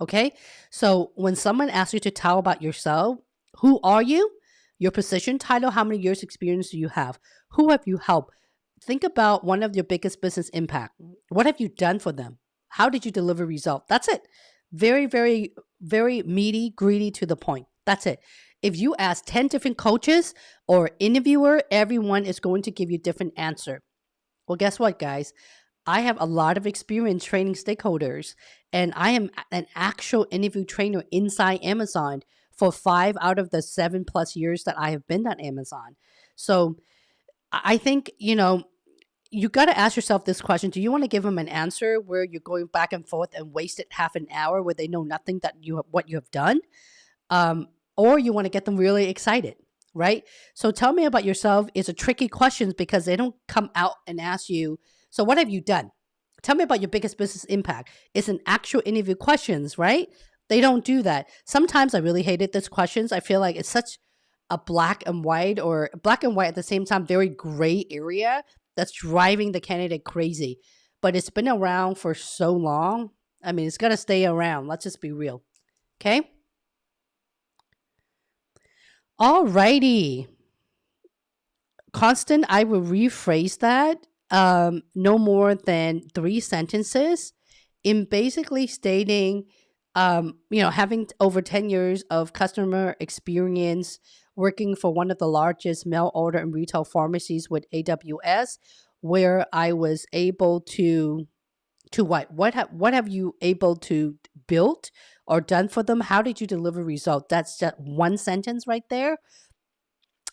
Okay. So when someone asks you to tell about yourself, who are you? Your position title, how many years experience do you have? Who have you helped? Think about one of your biggest business impact. What have you done for them? How did you deliver result? That's it. Very, very, very meaty, greedy, to the point. That's it. If you ask 10 different coaches or interviewer, everyone is going to give you different answer. Well, guess what, guys? I have a lot of experience training stakeholders, and I am an actual interview trainer inside Amazon for 5 out of the 7+ years that I have been at Amazon. So I think, you got to ask yourself this question. Do you want to give them an answer where you're going back and forth and wasted half an hour where they know nothing that what you have done? Or you want to get them really excited, right? So tell me about yourself is a tricky question because they don't come out and ask you, so what have you done? Tell me about your biggest business impact. It's an actual interview questions, right? They don't do that. Sometimes I really hated these questions. I feel like it's such a black and white, or black and white at the same time, very gray area that's driving the candidate crazy. But it's been around for so long. I mean, it's got to stay around. Let's just be real. Okay? Alrighty. Constant, I will rephrase that. no more than 3 sentences in basically stating, having over 10 years of customer experience working for one of the largest mail order and retail pharmacies with AWS, where I was able to what? What have you able to build or done for them? How did you deliver result? That's just 1 sentence right there,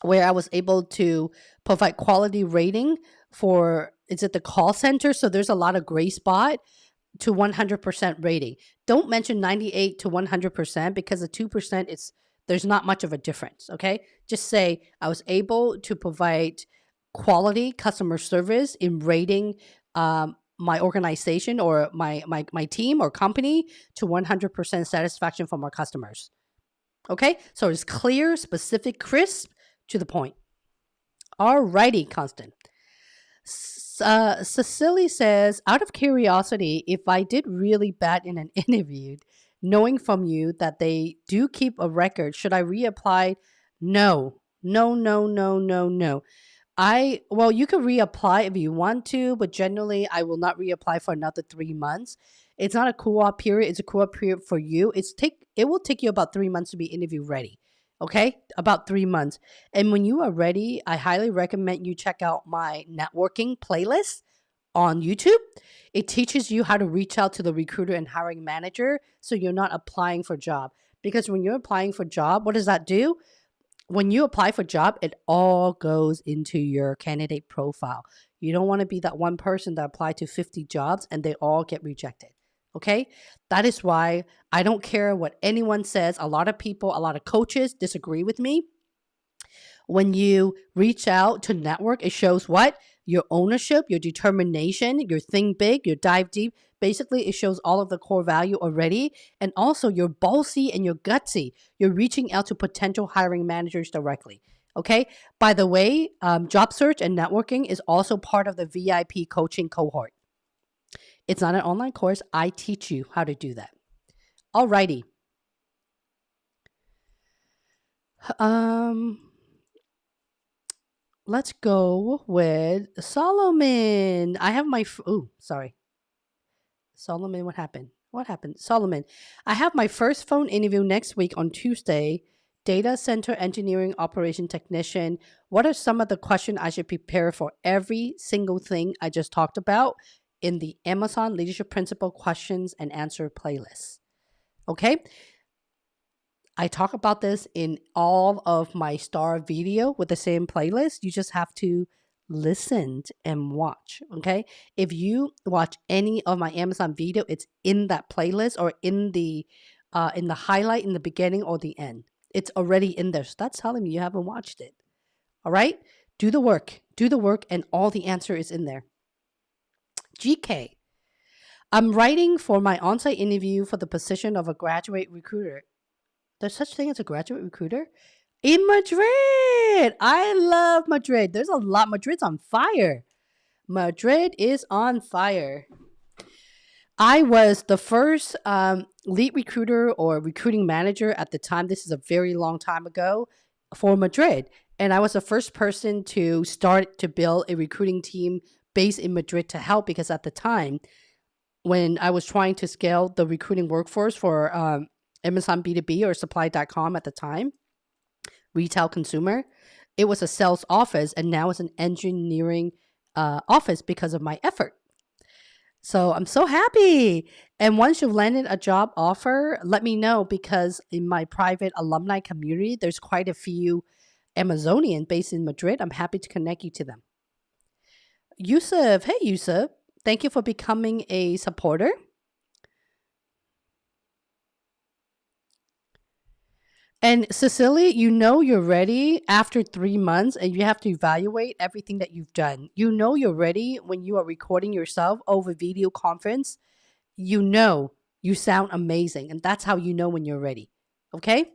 where I was able to provide quality rating for, is it the call center? So there's a lot of gray spot to 100% rating. Don't mention 98 to 100% because the 2% is, there's not much of a difference. Okay. Just say I was able to provide quality customer service in rating my organization or my team or company to 100% satisfaction from our customers. Okay. So it's clear, specific, crisp, to the point. Alrighty, Constant. Cecily says, out of curiosity, if I did really bad in an interview, knowing from you that they do keep a record, should I reapply? No, no, no, no, no, no. Well, you can reapply if you want to, but generally I will not reapply for another 3 months. It's not a cool-off period. It's a cool-off period for you. It will take you about 3 months to be interview ready. Okay, about 3 months. And when you are ready, I highly recommend you check out my networking playlist on YouTube. It teaches you how to reach out to the recruiter and hiring manager so you're not applying for job. Because when you're applying for job, what does that do? When you apply for job, it all goes into your candidate profile. You don't want to be that one person that applied to 50 jobs and they all get rejected. Okay. That is why I don't care what anyone says. A lot of people, a lot of coaches disagree with me. When you reach out to network, it shows what? Your ownership, your determination, your think big, your dive deep. Basically, it shows all of the core value already. And also, you're ballsy and you're gutsy. You're reaching out to potential hiring managers directly. Okay. By the way, job search and networking is also part of the VIP coaching cohort. It's not an online course. I teach you how to do that. Alrighty. Let's go with Solomon. I have my, sorry. Solomon, what happened? What happened? Solomon, I have my first phone interview next week on Tuesday. Data center engineering operation technician. What are some of the questions I should prepare for every single thing I just talked about in the Amazon Leadership Principle questions and answer playlist? Okay. I talk about this in all of my star video with the same playlist. You just have to listen and watch. Okay. If you watch any of my Amazon video, it's in that playlist or in the highlight in the beginning or the end. It's already in there. So that's telling me you haven't watched it. All right. Do the work, and all the answer is in there. GK. I'm writing for my on-site interview for the position of a graduate recruiter. There's such thing as a graduate recruiter in Madrid. I love Madrid. There's a lot. Madrid's on fire. Madrid is on fire. I was the first lead recruiter or recruiting manager at the time. This is a very long time ago for Madrid. And I was the first person to start to build a recruiting team based in Madrid to help, because at the time when I was trying to scale the recruiting workforce for Amazon B2B or supply.com at the time, retail consumer, it was a sales office, and now it's an engineering office because of my effort. So I'm so happy. And once you've landed a job offer, let me know, because in my private alumni community, there's quite a few Amazonian based in Madrid. I'm happy to connect you to them. Yusuf, hey Yusuf, thank you for becoming a supporter. And Cecily, you're ready after 3 months, and you have to evaluate everything that you've done. You're ready when you are recording yourself over video conference. You sound amazing, and that's how you know when you're ready. Okay?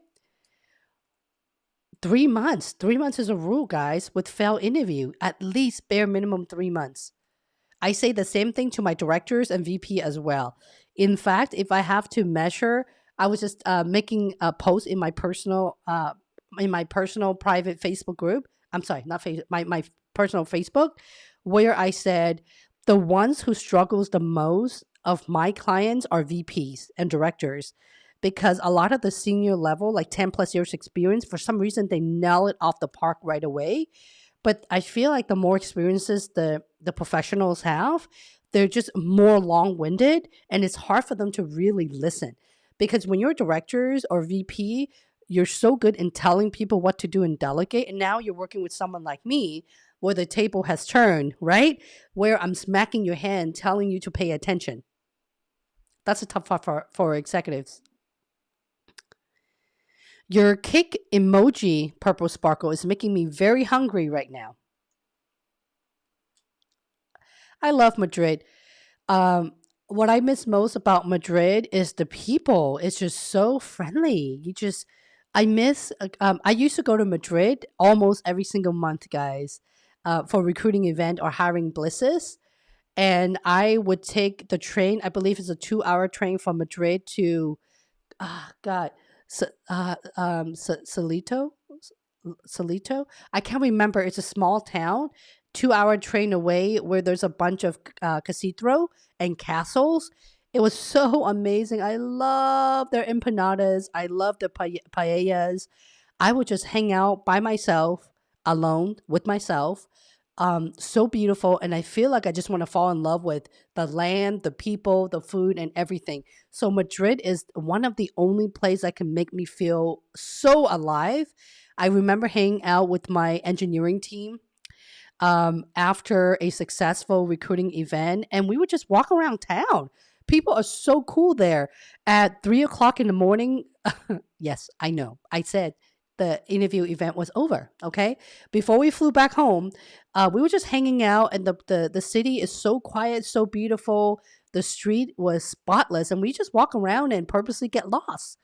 3 months. 3 months is a rule, guys, with failed interview. At least bare minimum 3 months. I say the same thing to my directors and VP as well. In fact, if I have to measure, I was just making a post in my personal private Facebook group. I'm sorry, not Facebook, my personal Facebook, where I said the ones who struggles the most of my clients are VPs and directors, because a lot of the senior level, like 10 plus years experience, for some reason they nail it off the park right away. But I feel like the more experiences the professionals have, they're just more long-winded, and it's hard for them to really listen. Because when you're directors or VP, you're so good in telling people what to do and delegate. And now you're working with someone like me where the table has turned, right? Where I'm smacking your hand, telling you to pay attention. That's a tough part for executives. Your cake emoji, Purple Sparkle, is making me very hungry right now. I love Madrid. Um, what I miss most about Madrid is the people. It's just so friendly. I miss, I used to go to Madrid almost every single month, guys, for recruiting event or hiring blisses. And I would take the train. I believe it's a 2 hour train from Madrid to, God, Salito? Salito? I can't remember. It's a small town, 2 hour train away, where there's a bunch of cathedral and castles. It was so amazing. I love their empanadas. I love the paellas. I would just hang out by myself, alone with myself. So beautiful. And I feel like I just want to fall in love with the land, the people, the food, and everything. So Madrid is one of the only places that can make me feel so alive. I remember hanging out with my engineering team after a successful recruiting event, and we would just walk around town. People are so cool there. At 3 o'clock in the morning, yes, I know. I said the interview event was over. Okay, before we flew back home, we were just hanging out, and the city is so quiet, so beautiful. The street was spotless, and we just walk around and purposely get lost.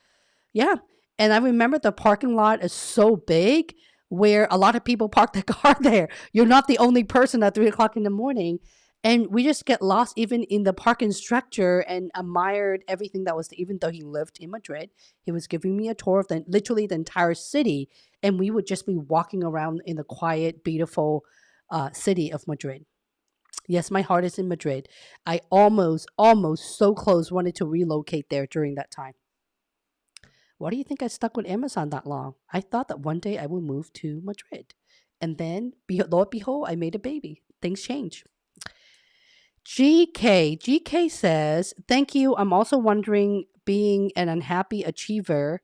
Yeah. And I remember the parking lot is so big where a lot of people park their car there. You're not the only person at 3 o'clock in the morning. And we just get lost even in the parking structure and admired everything that was there. Even though he lived in Madrid, he was giving me a tour of literally the entire city. And we would just be walking around in the quiet, beautiful city of Madrid. Yes, my heart is in Madrid. I almost so close wanted to relocate there during that time. Why do you think I stuck with Amazon that long? I thought that one day I would move to Madrid. And then, Lord behold, I made a baby. Things change. GK says, thank you. I'm also wondering, being an unhappy achiever,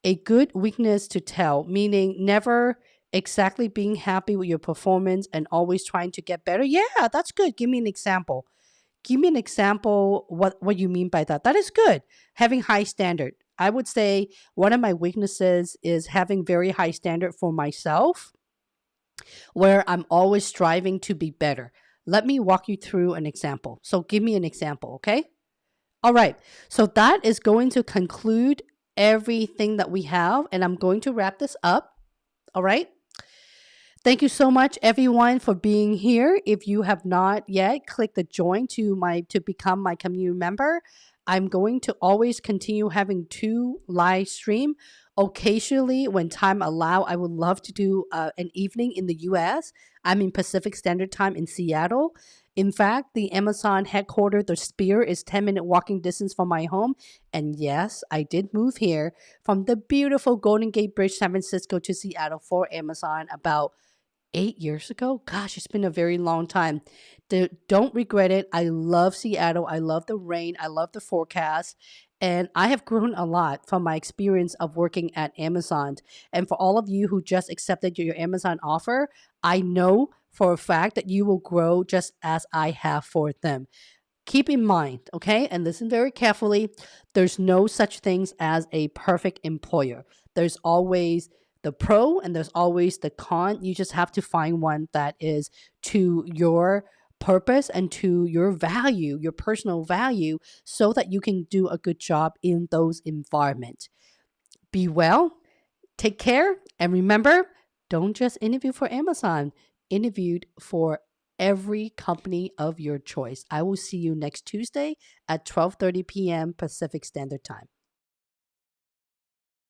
a good weakness to tell, meaning never exactly being happy with your performance and always trying to get better. Yeah, that's good. Give me an example. Give me an example what you mean by that. That is good. Having high standard. I would say one of my weaknesses is having very high standard for myself, where I'm always striving to be better. Let me walk you through an example. So give me an example, okay? All right. So that is going to conclude everything that we have, and I'm going to wrap this up. All right. Thank you so much, everyone, for being here. If you have not yet, click the join to become my community member. I'm going to always continue having 2 live stream. Occasionally, when time allow, I would love to do an evening in the U.S. I'm in Pacific Standard Time in Seattle. In fact, the Amazon headquarters, the Spear, is 10-minute walking distance from my home. And yes, I did move here from the beautiful Golden Gate Bridge, San Francisco to Seattle for Amazon about 8 years ago. Gosh, it's been a very long time. Don't regret it. I love Seattle. I love the rain. I love the forecast. And I have grown a lot from my experience of working at Amazon. And for all of you who just accepted your Amazon offer, I know for a fact that you will grow just as I have for them. Keep in mind, okay, and listen very carefully, there's no such things as a perfect employer. There's always the pro and there's always the con. You just have to find one that is to your purpose and to your value, your personal value, so that you can do a good job in those environments. Be well, take care, and remember, don't just interview for Amazon. Interviewed for every company of your choice. I will see you next Tuesday at 12:30 p.m. Pacific Standard Time.